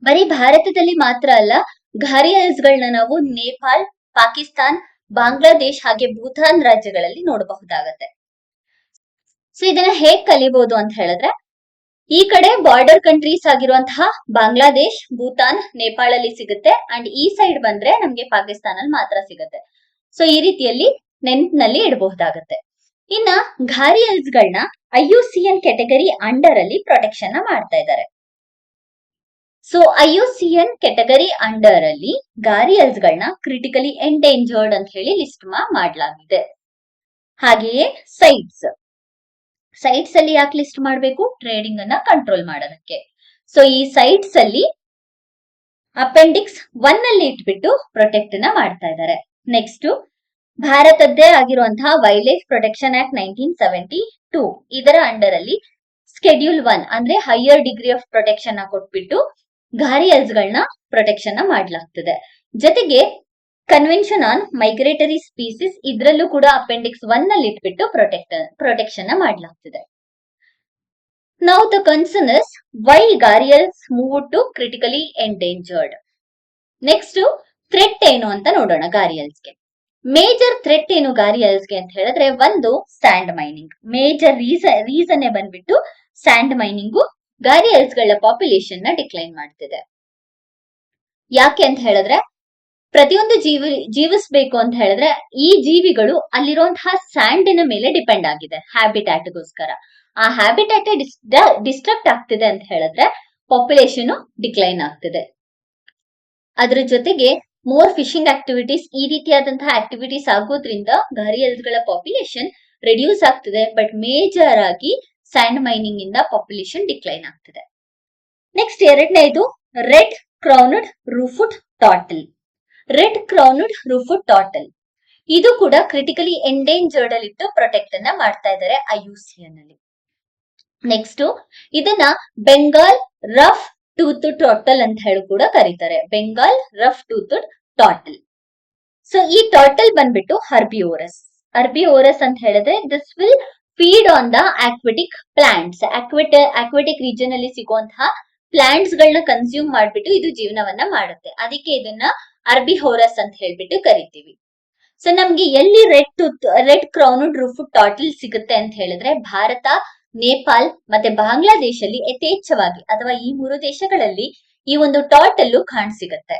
ಬರೀ ಭಾರತದಲ್ಲಿ ಮಾತ್ರ ಅಲ್ಲ, ಗಾರಿಯಲ್ಸ್ ಗಳನ್ನ ನಾವು ನೇಪಾಲ್, ಪಾಕಿಸ್ತಾನ್, ಬಾಂಗ್ಲಾದೇಶ್ ಹಾಗೆ ಭೂತಾನ್ ರಾಜ್ಯಗಳಲ್ಲಿ ನೋಡಬಹುದಾಗತ್ತೆ. ಸೊ ಇದನ್ನ ಹೇಗ್ ಕಲಿಬಹುದು ಅಂತ ಹೇಳಿದ್ರೆ, ಈ ಕಡೆ ಬಾರ್ಡರ್ ಕಂಟ್ರೀಸ್ ಆಗಿರುವಂತಹ ಬಾಂಗ್ಲಾದೇಶ್, ಭೂತಾನ್, ನೇಪಾಳ ಅಲ್ಲಿ ಸಿಗುತ್ತೆ. ಅಂಡ್ ಈ ಸೈಡ್ ಬಂದ್ರೆ ನಮ್ಗೆ ಪಾಕಿಸ್ತಾನ ಅಲ್ಲಿ ಮಾತ್ರ ಸಿಗುತ್ತೆ. ಸೊ ಈ ರೀತಿಯಲ್ಲಿ ನೆನ್ಪಿನಲ್ಲಿ ಇಡಬಹುದಾಗತ್ತೆ. ಇನ್ನ ಗಾರಿಯಲ್ಸ್ ಗಳನ್ನ IUCN ಕೆಟಗರಿ ಅಂಡರ್ ಅಲ್ಲಿ ಪ್ರೊಟೆಕ್ಷನ್ ಮಾಡ್ತಾ ಇದ್ದಾರೆ. ಸೊ IUCN ಕೆಟಗರಿ ಅಂಡರ್ ಅಲ್ಲಿ ಗಾರಿಯಲ್ಸ್ ಗಳನ್ನ ಕ್ರಿಟಿಕಲಿ ಎಂಡೇಂಜರ್ಡ್ ಅಂತ ಹೇಳಿ ಲಿಸ್ಟ್ ಮಾಡಲಾಗಿದೆ. ಹಾಗೆಯೇ ಸೈಟ್ಸ್ ಅಲ್ಲಿ ಯಾಕೆ ಲಿಸ್ಟ್ ಮಾಡಬೇಕು? ಟ್ರೇಡಿಂಗ್ ಅನ್ನ ಕಂಟ್ರೋಲ್ ಮಾಡೋದಕ್ಕೆ. ಸೊ ಈ ಸೈಟ್ಸ್ ಅಲ್ಲಿ ಅಪೆಂಡಿಕ್ಸ್ 1 ಅಲ್ಲಿ ಇಟ್ಬಿಟ್ಟು ಪ್ರೊಟೆಕ್ಟ್ ನ ಮಾಡ್ತಾ ಇದ್ದಾರೆ. ನೆಕ್ಸ್ಟ್ ಭಾರತದ್ದೇ ಆಗಿರುವಂತಹ ವೈಲ್ಡ್ ಲೈಫ್ ಪ್ರೊಟೆಕ್ಷನ್ ಆಕ್ಟ್ 1972 ಇದರ ಅಂಡರ್ ಅಲ್ಲಿ ಸ್ಕೆಡ್ಯೂಲ್ 1 ಅಂದ್ರೆ ಹೈಯರ್ ಡಿಗ್ರಿ ಆಫ್ ಪ್ರೊಟೆಕ್ಷನ್ ಕೊಟ್ಬಿಟ್ಟು ಗಾರಿಯಲ್ಸ್ ಗಳನ್ನ ಪ್ರೊಟೆಕ್ಷನ್ ಮಾಡಲಾಗ್ತದೆ. ಜೊತೆಗೆ ಕನ್ವೆನ್ಷನ್ ಆನ್ ಮೈಗ್ರೇಟರಿ ಸ್ಪೀಸಿಸ್ ಇದ್ರಲ್ಲೂ ಕೂಡ ಅಪೆಂಡಿಕ್ಸ್ 1 ಅಲ್ಲಿ ಇಟ್ಬಿಟ್ಟು ಪ್ರೊಟೆಕ್ಷನ್ ಮಾಡಲಾಗ್ತದೆ. Now the concern is why gharials move to critically endangered. Next threat ಏನು ಅಂತ ನೋಡೋಣ. ಗಾರಿಯಲ್ಸ್ಗೆ ಮೇಜರ್ ಥ್ರೆಟ್ ಏನು ಗಾರಿಯಲ್ಸ್ಗೆ ಅಂತ ಹೇಳಿದ್ರೆ, ಒಂದು ಸ್ಯಾಂಡ್ ಮೈನಿಂಗ್. ಮೇಜರ್ ರೀಸನ್ ಬಂದ್ಬಿಟ್ಟು ಸ್ಯಾಂಡ್ ಮೈನಿಂಗು ಗಾರಿಯಲ್ಸ್ ಗಳ ಪಾಪ್ಯುಲೇಷನ್ ನ ಡಿಕ್ಲೈನ್ ಮಾಡ್ತಿದೆ. ಯಾಕೆ ಅಂತ ಹೇಳಿದ್ರೆ, ಪ್ರತಿಯೊಂದು ಜೀವಿಸ್ಬೇಕು ಅಂತ ಹೇಳಿದ್ರೆ ಈ ಜೀವಿಗಳು ಅಲ್ಲಿರುವಂತಹ ಸ್ಯಾಂಡಿನ ಮೇಲೆ ಡಿಪೆಂಡ್ ಆಗಿದೆ ಹ್ಯಾಬಿಟ್ಯಾಟ್ಗೋಸ್ಕರ. ಆ ಹ್ಯಾಬಿಟ್ಯಾಟ್ ಡಿಸ್ಟ್ರಕ್ಟ್ ಆಗ್ತಿದೆ ಅಂತ ಹೇಳಿದ್ರೆ ಪಾಪ್ಯುಲೇಷನ್ ಡಿಕ್ಲೈನ್ ಆಗ್ತಿದೆ. ಅದ್ರ ಜೊತೆಗೆ ಮೋರ್ ಫಿಶಿಂಗ್ ಆಕ್ಟಿವಿಟೀಸ್, ಈ ರೀತಿಯಾದಂತಹ ಆಕ್ಟಿವಿಟೀಸ್ ಆಗೋದ್ರಿಂದ ಗಾರಿಯಲ್ಸ್ ಗಳ ಪಾಪ್ಯುಲೇಷನ್ ರೆಡ್ಯೂಸ್ ಆಗ್ತಿದೆ. ಬಟ್ ಮೇಜರ್ ಆಗಿ ಸ್ಯಾಂಡ್ ಮೈನಿಂಗ್ ಇಂದ ಪಾಪ್ಯುಲೇಷನ್ ಡಿಕ್ಲೈನ್ ಆಗ್ತಿದೆ. ನೆಕ್ಸ್ಟ್ ಎರಡನೇದು ರೆಡ್ ಕ್ರೌನ್ಡ್ ರೂಫುಟ್ ಟಾರ್ಟಲ್. ರೆಡ್ ಕ್ರೌನ್ಡ್ ರೂಫುಟ್ ಟಾರ್ಟಲ್ ಇದು ಕೂಡ ಕ್ರಿಟಿಕಲಿ ಎಂಡೇಂಜರ್ಡ್ ಅಲ್ಲಿ ಇಟ್ಟು ಪ್ರೊಟೆಕ್ಟ್ ಅನ್ನ ಮಾಡ್ತಾ ಇದ್ದಾರೆ IUCN ಅಲ್ಲಿ. ನೆಕ್ಸ್ಟ್ ಇದನ್ನ ಬೆಂಗಾಲ್ ರಫ್ ಟೂತ್ ಟಾರ್ಟಲ್ ಅಂತ ಹೇಳಿ ಕೂಡ ಕರೀತಾರೆ. Bengal rough tooth turtle. So ಈ ಟಾರ್ಟಲ್ ಬಂದ್ಬಿಟ್ಟು ಹರ್ಬಿಯೋರಸ್ ಅಂತ ಹೇಳಿದ್ರೆ this will feed on the aquatic plants. Aquatic region ಅಲ್ಲಿ ಸಿಗುವಂತಹ ಪ್ಲಾಂಟ್ಸ್ ಗಳನ್ನ ಕನ್ಸ್ಯೂಮ್ ಮಾಡ್ಬಿಟ್ಟು ಇದು ಜೀವನವನ್ನ ಮಾಡುತ್ತೆ. ಅದಕ್ಕೆ ಇದನ್ನ ಅರ್ಬಿಹೋರಸ್ ಅಂತ ಹೇಳ್ಬಿಟ್ಟು ಕರಿತೀವಿ. ಸೊ ನಮ್ಗೆ ಎಲ್ಲಿ ರೆಡ್ ಕ್ರೌನ್ಡ್ ರೂಫುಟ್ ಟಾರ್ಟಲ್ ಸಿಗುತ್ತೆ ಅಂತ ಹೇಳಿದ್ರೆ ಭಾರತ, ನೇಪಾಲ್ ಮತ್ತೆ ಬಾಂಗ್ಲಾದೇಶ ಅಲ್ಲಿ ಯಥೇಚ್ಛವಾಗಿ, ಅಥವಾ ಈ 3 ದೇಶಗಳಲ್ಲಿ ಈ ಒಂದು ಟಾರ್ಟಲ್ ಕಾಣಸಿಗುತ್ತೆ.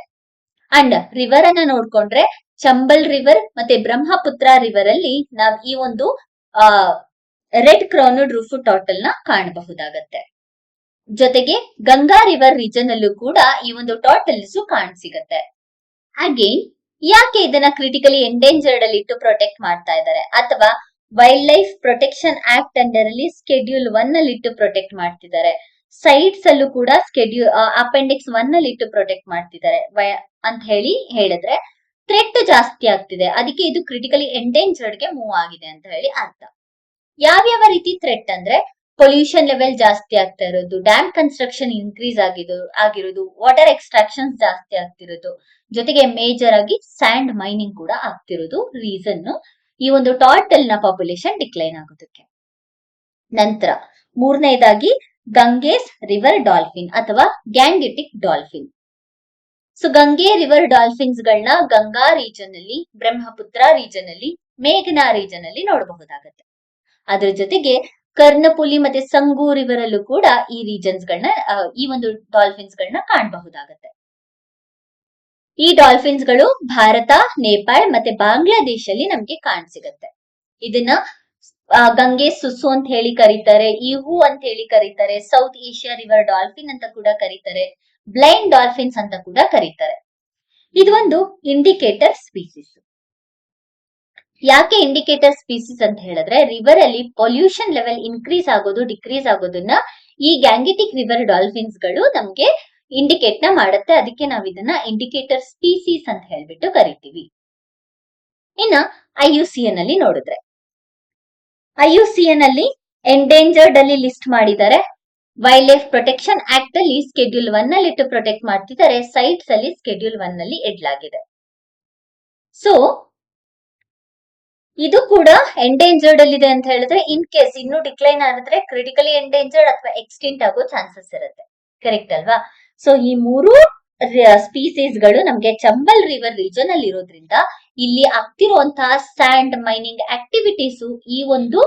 ಅಂಡ್ ರಿವರ್ ಅನ್ನ ನೋಡ್ಕೊಂಡ್ರೆ ಚಂಬಲ್ ರಿವರ್ ಮತ್ತೆ ಬ್ರಹ್ಮಪುತ್ರ ರಿವರ್ ಅಲ್ಲಿ ನಾವ್ ಈ ಒಂದು ರೆಡ್ ಕ್ರೌನ್ಡ್ ರೂಫುಟ್ ಟಾರ್ಟಲ್ ನ ಕಾಣಬಹುದಾಗತ್ತೆ. ಜೊತೆಗೆ ಗಂಗಾ ರಿವರ್ ರೀಜನ್ ಅಲ್ಲೂ ಕೂಡ ಈ ಒಂದು ಟಾರ್ಟಲ್ಸ್ ಕಾಣಸಿಗತ್ತೆ. ಅಗೇನ್ ಯಾಕೆ ಇದನ್ನ ಕ್ರಿಟಿಕಲಿ ಎಂಡೇಂಜರ್ಡ್ ಅಲ್ಲಿ ಇಟ್ಟು ಪ್ರೊಟೆಕ್ಟ್ ಮಾಡ್ತಾ ಇದ್ದಾರೆ, ಅಥವಾ wild life protection act under ಅಲ್ಲಿ ಸ್ಕೆಡ್ಯೂಲ್ 1 ಅಲ್ಲಿ ಇಟ್ಟು ಪ್ರೊಟೆಕ್ಟ್ ಮಾಡ್ತಿದ್ದಾರೆ. ಸೈಟ್ಸ್ ಅಲ್ಲೂ ಕೂಡ ಅಪೆಂಡಿಕ್ಸ್ 1 ಅಲ್ಲಿ ಇಟ್ಟು ಪ್ರೊಟೆಕ್ಟ್ ಮಾಡ್ತಿದ್ದಾರೆ ಅಂತ ಹೇಳಿದ್ರೆ ಥ್ರೆಟ್ ಜಾಸ್ತಿ ಆಗ್ತಿದೆ. ಅದಕ್ಕೆ ಇದು ಕ್ರಿಟಿಕಲಿ ಎಂಡೇಂಜರ್ಡ್ ಗೆ ಮೂವ್ ಆಗಿದೆ ಅಂತ ಹೇಳಿ ಅರ್ಥ. ಯಾವ್ಯಾವ ರೀತಿ ಥ್ರೆಟ್ ಅಂದ್ರೆ, ಪೊಲ್ಯೂಷನ್ ಲೆವೆಲ್ ಜಾಸ್ತಿ ಆಗ್ತಾ ಇರೋದು, ಡ್ಯಾಮ್ ಕನ್ಸ್ಟ್ರಕ್ಷನ್ ಇನ್ಕ್ರೀಸ್ ಆಗಿರೋದು, ವಾಟರ್ ಎಕ್ಸ್ಟ್ರಾಕ್ಷನ್ ಜಾಸ್ತಿ ಆಗ್ತಿರೋದು, ಜೊತೆಗೆ ಮೇಜರ್ ಆಗಿ ಸ್ಯಾಂಡ್ ಮೈನಿಂಗ್ ಕೂಡ ಆಗ್ತಿರೋದು ರೀಸನ್ ಈ ಒಂದು ಟಾರ್ಟಲ್ ನ ಪಾಪ್ಯುಲೇಷನ್ ಡಿಕ್ಲೈನ್ ಆಗೋದಕ್ಕೆ. ನಂತರ ಮೂರನೇದಾಗಿ ಗಂಗೇಸ್ ರಿವರ್ ಡಾಲ್ಫಿನ್ ಅಥವಾ ಗ್ಯಾಂಗೆಟಿಕ್ ಡಾಲ್ಫಿನ್. ಸೊ ಗಂಗೆ ರಿವರ್ ಡಾಲ್ಫಿನ್ಸ್ ಗಳನ್ನ ಗಂಗಾ ರೀಜನ್ ಅಲ್ಲಿ, ಬ್ರಹ್ಮಪುತ್ರ ರೀಜನ್ ಅಲ್ಲಿ, ಮೇಘನಾ ರೀಜನ್ ಅಲ್ಲಿ ನೋಡಬಹುದಾಗತ್ತೆ. ಅದ್ರ ಜೊತೆಗೆ ಕರ್ಣಪುಲಿ ಮತ್ತೆ ಸಂಗು ರಿವರ್ ಅಲ್ಲೂ ಕೂಡ ಈ ರೀಜನ್ಸ್ ಗಳನ್ನ ಈ ಒಂದು ಡಾಲ್ಫಿನ್ಸ್ ಗಳನ್ನ ಕಾಣಬಹುದಾಗತ್ತೆ. ಈ ಡಾಲ್ಫಿನ್ಸ್ ಗಳು ಭಾರತ, ನೇಪಾಳ ಮತ್ತೆ ಬಾಂಗ್ಲಾದೇಶ ಅಲ್ಲಿ ನಮ್ಗೆ ಕಾಣಸಿಗತ್ತೆ. ಇದನ್ನ ಗಂಗೆ ಸುಸು ಅಂತ ಹೇಳಿ ಕರೀತಾರೆ, ಇಹು ಅಂತ ಹೇಳಿ ಕರೀತಾರೆ, ಸೌತ್ ಏಷ್ಯಾ ರಿವರ್ ಡಾಲ್ಫಿನ್ ಅಂತ ಕೂಡ ಕರೀತಾರೆ, ಬ್ಲೈಂಡ್ ಡಾಲ್ಫಿನ್ಸ್ ಅಂತ ಕೂಡ ಕರೀತಾರೆ. ಇದು ಒಂದು ಇಂಡಿಕೇಟರ್ ಸ್ಪೀಸೀಸ್. ಯಾಕೆ ಇಂಡಿಕೇಟರ್ ಸ್ಪೀಸೀಸ್ ಅಂತ ಹೇಳಿದ್ರೆ, ರಿವರ್ ಅಲ್ಲಿ ಪೊಲ್ಯೂಷನ್ ಲೆವೆಲ್ ಇನ್ಕ್ರೀಸ್ ಆಗೋದು, ಡಿಕ್ರೀಸ್ ಆಗೋದನ್ನ ಈ ಗ್ಯಾಂಗೆಟಿಕ್ ರಿವರ್ ಡಾಲ್ಫಿನ್ಸ್ ಗಳು ನಮ್ಗೆ ಇಂಡಿಕೇಟ್ ನ ಮಾಡುತ್ತೆ. ಅದಕ್ಕೆ ನಾವ್ ಇದನ್ನ ಇಂಡಿಕೇಟರ್ ಸ್ಪೀಸೀಸ್ ಅಂತ ಹೇಳ್ಬಿಟ್ಟು ಕರಿತೀವಿ. ಇನ್ನ IUCN ಅಲ್ಲಿ ನೋಡಿದ್ರೆ, IUCN ಅಲ್ಲಿ ಎಂಡೇಂಜರ್ಡ್ ಅಲ್ಲಿ ಲಿಸ್ಟ್ ಮಾಡಿದ್ದಾರೆ. ವೈಲ್ಡ್ ಲೈಫ್ ಪ್ರೊಟೆಕ್ಷನ್ ಆಕ್ಟ್ ಅಲ್ಲಿ ಸ್ಕೆಡ್ಯೂಲ್ 1 ಅಲ್ಲಿ ಇಟ್ಟು ಪ್ರೊಟೆಕ್ಟ್ ಮಾಡ್ತಿದ್ದಾರೆ. ಸೈಟ್ಸ್ ಅಲ್ಲಿ ಸ್ಕೆಡ್ಯೂಲ್ 1 ಅಲ್ಲಿ ಇಡ್ಲಾಗಿದೆ. ಸೊ ಇದು ಕೂಡ ಎಂಡೇಂಜರ್ಡ್ ಅಲ್ಲಿ ಇದೆ ಅಂತ ಹೇಳಿದ್ರೆ, ಇನ್ ಕೇಸ್ ಇನ್ನು ಡಿಕ್ಲೈನ್ ಆಗಿದ್ರೆ ಕ್ರಿಟಿಕಲಿ ಎಂಡೇಂಜರ್ಡ್ ಅಥವಾ ಎಕ್ಸ್ಟಿಂಟ್ ಆಗೋ ಚಾನ್ಸಸ್ ಇರುತ್ತೆ. ಕರೆಕ್ಟ್ ಅಲ್ವಾ? ಸೊ ಈ ಮೂರು ಸ್ಪೀಸೀಸ್ ಗಳು ನಮ್ಗೆ ಚಂಬಲ್ ರಿವರ್ ರೀಜನ್ ಅಲ್ಲಿ ಇರೋದ್ರಿಂದ ಇಲ್ಲಿ ಆಗ್ತಿರುವಂತಹ ಸ್ಯಾಂಡ್ ಮೈನಿಂಗ್ ಆಕ್ಟಿವಿಟೀಸ್ ಈ ಒಂದು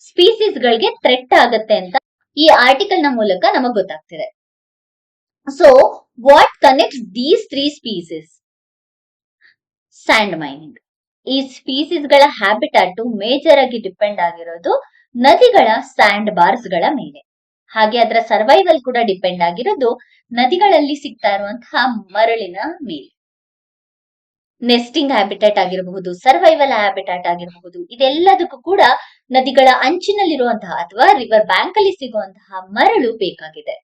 ಸ್ಪೀಸೀಸ್ ಗಳಿಗೆ ಥ್ರೆಟ್ ಆಗತ್ತೆ ಅಂತ ಈ ಆರ್ಟಿಕಲ್ ನ ಮೂಲಕ ನಮಗ್ ಗೊತ್ತಾಗ್ತಿದೆ. So what connects these 3 species? Sand mining. ಈ ಸ್ಪೀಸೀಸ್ ಗಳ ಹ್ಯಾಬಿಟಾಟ್ ಮೇಜರ್ ಆಗಿ ಡಿಪೆಂಡ್ ಆಗಿರೋದು ನದಿಗಳ ಸ್ಯಾಂಡ್ ಬಾರ್ಸ್ ಗಳ ಮೇಲೆ. ಹಾಗೆ ಅದರ ಸರ್ವೈವಲ್ ಕೂಡ ಡಿಪೆಂಡ್ ಆಗಿರೋದು ನದಿಗಳಲ್ಲಿ ಸಿಗ್ತಾ ಇರುವಂತಹ ಮರಳಿನ ಮೇಲೆ. ನೆಸ್ಟಿಂಗ್ ಹ್ಯಾಬಿಟಾಟ್ ಆಗಿರಬಹುದು, ಸರ್ವೈವಲ್ ಹ್ಯಾಬಿಟಾಟ್ ಆಗಿರಬಹುದು, ಇದೆಲ್ಲದಕ್ಕೂ ಕೂಡ ನದಿಗಳ ಅಂಚಿನಲ್ಲಿರುವಂತಹ ಅಥವಾ ರಿವರ್ ಬ್ಯಾಂಕ್ ಅಲ್ಲಿ ಸಿಗುವಂತಹ ಮರಳು ಬೇಕಾಗಿದೆ.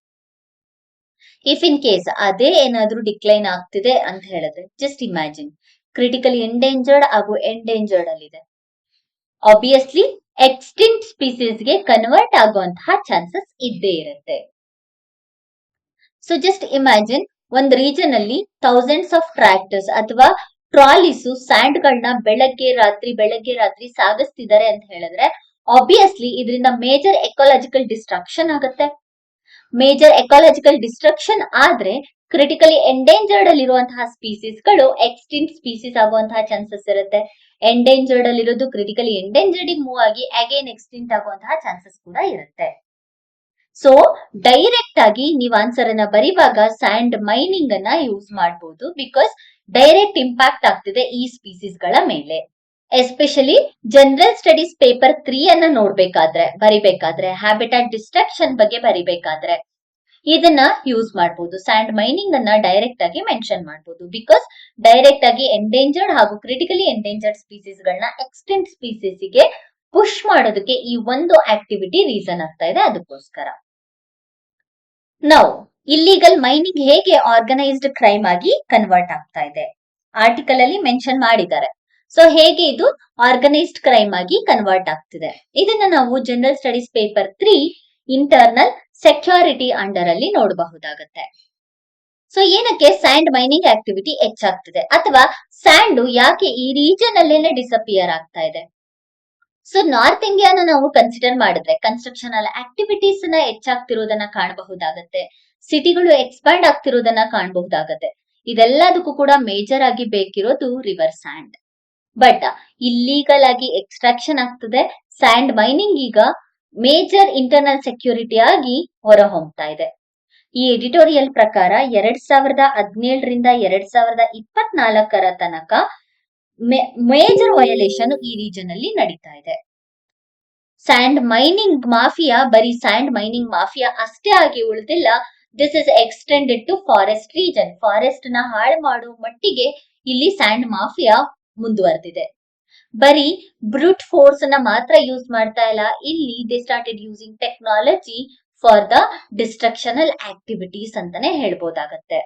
ಇಫ್ ಇನ್ ಕೇಸ್ ಅದೇ ಏನಾದ್ರೂ ಡಿಕ್ಲೈನ್ ಆಗ್ತಿದೆ ಅಂತ ಹೇಳಿದ್ರೆ, ಜಸ್ಟ್ ಇಮ್ಯಾಜಿನ್, ಕ್ರಿಟಿಕಲಿ ಎಂಡೇಂಜರ್ಡ್ ಹಾಗೂ ಎಂಡೇಂಜರ್ಡ್ ಅಲ್ಲಿದೆ, ಆಬ್ವಿಯಸ್ಲಿ ಎಕ್ಸ್ಟಿಂಕ್ಟ್ ಸ್ಪೀಸೀಸ್ ಗೆ ಕನ್ವರ್ಟ್ ಆಗುವಂತಹ ಚಾನ್ಸಸ್ ಇದ್ದೇ ಇರುತ್ತೆ. ಸೊ ಜಸ್ಟ್ ಇಮ್ಯಾಜಿನ್, ಒಂದ್ ರೀಜನ್ ಅಲ್ಲಿ ಥೌಸಂಡ್ಸ್ ಆಫ್ ಟ್ರ್ಯಾಕ್ಟರ್ಸ್ ಅಥವಾ ಟ್ರಾಲೀಸ್ ಸ್ಯಾಂಡ್ ಗಳನ್ನ ಬೆಳಗ್ಗೆ ರಾತ್ರಿ ಸಾಗಿಸ್ತಿದ್ದಾರೆ ಅಂತ ಹೇಳಿದ್ರೆ, ಆಬ್ವಿಯಸ್ಲಿ ಇದರಿಂದ ಮೇಜರ್ ಎಕಾಲಜಿಕಲ್ ಡಿಸ್ಟ್ರಕ್ಷನ್ ಆಗುತ್ತೆ. ಮೇಜರ್ ಎಕಾಲಜಿಕಲ್ ಡಿಸ್ಟ್ರಕ್ಷನ್ ಆದ್ರೆ ಕ್ರಿಟಿಕಲಿ ಎಂಡೇಂಜರ್ಡ್ ಅಲ್ಲಿ ಇರುವಂತಹ ಸ್ಪೀಸೀಸ್ ಗಳು ಎಕ್ಸ್ಟಿಂಕ್ಟ್ ಸ್ಪೀಸೀಸ್ ಆಗುವಂತಹ ಚಾನ್ಸಸ್ ಇರುತ್ತೆ. ಎಂಡೇಂಜರ್ಡ್ ಅಲ್ಲಿರೋದು ಕ್ರಿಟಿಕಲಿ ಎಂಡೇಂಜರ್ಡ್ ಮೂವ್ ಆಗಿ ಅಗೇನ್ ಎಕ್ಸ್ಟಿಂಕ್ಟ್ ಆಗುವಂತಹ ಚಾನ್ಸಸ್ ಕೂಡ ಇರುತ್ತೆ. ಸೊ ಡೈರೆಕ್ಟ್ ಆಗಿ ನೀವು ಆನ್ಸರ್ ಅನ್ನ ಬರೀವಾಗ ಸ್ಯಾಂಡ್ ಮೈನಿಂಗ್ ಅನ್ನ ಯೂಸ್ ಮಾಡಬಹುದು, ಬಿಕಾಸ್ ಡೈರೆಕ್ಟ್ ಇಂಪ್ಯಾಕ್ಟ್ ಆಗ್ತಿದೆ ಈ ಸ್ಪೀಸೀಸ್ ಗಳ ಮೇಲೆ. ಎಸ್ಪೆಷಲಿ ಜನರಲ್ ಸ್ಟಡೀಸ್ ಪೇಪರ್ 3 ಅನ್ನ ಬರಿಬೇಕಾದ್ರೆ ಹ್ಯಾಬಿಟಾಟ್ ಡಿಸ್ಟ್ರಕ್ಷನ್ ಬಗ್ಗೆ ಬರಿಬೇಕಾದ್ರೆ ಇದನ್ನ ಯೂಸ್ ಮಾಡಬಹುದು. ಸ್ಯಾಂಡ್ ಮೈನಿಂಗ್ ಅನ್ನ ಡೈರೆಕ್ಟ್ ಆಗಿ ಮೆನ್ಷನ್ ಮಾಡಬಹುದು, ಬಿಕಾಸ್ ಡೈರೆಕ್ಟ್ ಆಗಿ ಎಂಡೇಂಜರ್ಡ್ ಹಾಗೂ ಕ್ರಿಟಿಕಲಿ ಎಂಡೇಂಜರ್ಡ್ ಸ್ಪೀಸೀಸ್ ಗಳನ್ನ ಎಕ್ಸ್ಟಿಂಕ್ಟ್ ಸ್ಪೀಸೀಸ್ ಗೆ ಪುಷ್ ಮಾಡೋದಕ್ಕೆ ಈ ಒಂದು ಆಕ್ಟಿವಿಟಿ ರೀಸನ್ ಆಗ್ತಾ ಇದೆ. ಅದಕ್ಕೋಸ್ಕರ ನಾವು ಇಲ್ಲಿಗಲ್ ಮೈನಿಂಗ್ ಹೇಗೆ ಆರ್ಗನೈಸ್ಡ್ ಕ್ರೈಮ್ ಆಗಿ ಕನ್ವರ್ಟ್ ಆಗ್ತಾ ಇದೆ ಆರ್ಟಿಕಲ್ ಅಲ್ಲಿ ಮೆನ್ಷನ್ ಮಾಡಿದ್ದಾರೆ. ಸೊ ಹೇಗೆ ಇದು ಆರ್ಗನೈಸ್ಡ್ ಕ್ರೈಮ್ ಆಗಿ ಕನ್ವರ್ಟ್ ಆಗ್ತಿದೆ, ಇದನ್ನ ನಾವು general studies paper 3 internal security under ಅಲ್ಲಿ ನೋಡಬಹುದಾಗತ್ತೆ. ಸೊ ಏನಕ್ಕೆ ಸ್ಯಾಂಡ್ ಮೈನಿಂಗ್ ಆಕ್ಟಿವಿಟಿ ಹೆಚ್ಚಾಗ್ತಿದೆ ಅಥವಾ ಸ್ಯಾಂಡ್ ಯಾಕೆ ಈ ರೀಜನ್ ಅಲ್ಲೇನೆ ಡಿಸಪಿಯರ್ ಆಗ್ತಾ ಇದೆ? ಸೊ ನಾರ್ತ್ ಇಂಡಿಯಾನ ನಾವು ಕನ್ಸಿಡರ್ ಮಾಡಿದ್ರೆ ಕನ್ಸ್ಟ್ರಕ್ಷನಲ್ ಆಕ್ಟಿವಿಟೀಸ್ ನ ಹೆಚ್ಚಾಗ್ತಿರೋದನ್ನ ಕಾಣಬಹುದಾಗತ್ತೆ, ಸಿಟಿಗಳು ಎಕ್ಸ್ಪ್ಯಾಂಡ್ ಆಗ್ತಿರೋದನ್ನ ಕಾಣಬಹುದಾಗತ್ತೆ. ಇದೆಲ್ಲದಕ್ಕೂ ಕೂಡ ಮೇಜರ್ ಆಗಿ ಬೇಕಿರೋದು ರಿವರ್ ಸ್ಯಾಂಡ್. ಬಟ್ ಇಲ್ಲೀಗಲ್ ಆಗಿ ಎಕ್ಸ್ಟ್ರಾಕ್ಷನ್ ಆಗ್ತದೆ. ಸ್ಯಾಂಡ್ ಮೈನಿಂಗ್ ಈಗ ಮೇಜರ್ ಇಂಟರ್ನಲ್ ಸೆಕ್ಯೂರಿಟಿ ಆಗಿ ಹೊರ ಹೊಮ್ತಾ ಇದೆ. ಈ ಎಡಿಟೋರಿಯಲ್ ಪ್ರಕಾರ 2017ರಿಂದ 2024 ತನಕ ಮೇಜರ್ ವಯೋಲೇಷನ್ ಈ ರೀಜನ್ ಅಲ್ಲಿ ನಡೀತಾ ಇದೆ. ಸ್ಯಾಂಡ್ ಮೈನಿಂಗ್ ಮಾಫಿಯಾ ಬರೀ ಸ್ಯಾಂಡ್ ಮೈನಿಂಗ್ ಮಾಫಿಯಾ ಅಷ್ಟೇ ಆಗಿ ಉಳಿದಿಲ್ಲ, this is extended to forest region. Forest ನ ಹಾಳು ಮಾಡುವ ಮಟ್ಟಿಗೆ ಇಲ್ಲಿ ಸ್ಯಾಂಡ್ ಮಾಫಿಯಾ ಮುಂದುವರೆದಿದೆ. ಬರೀ ಬ್ರೂಟ್ ಫೋರ್ಸ್ ನ ಮಾತ್ರ ಯೂಸ್ ಮಾಡ್ತಾ ಇಲ್ಲ, ಇಲ್ಲಿ they started using technology for the destructional activities ಅಂತಾನೆ ಹೇಳ್ಬೋದಾಗತ್ತೆ.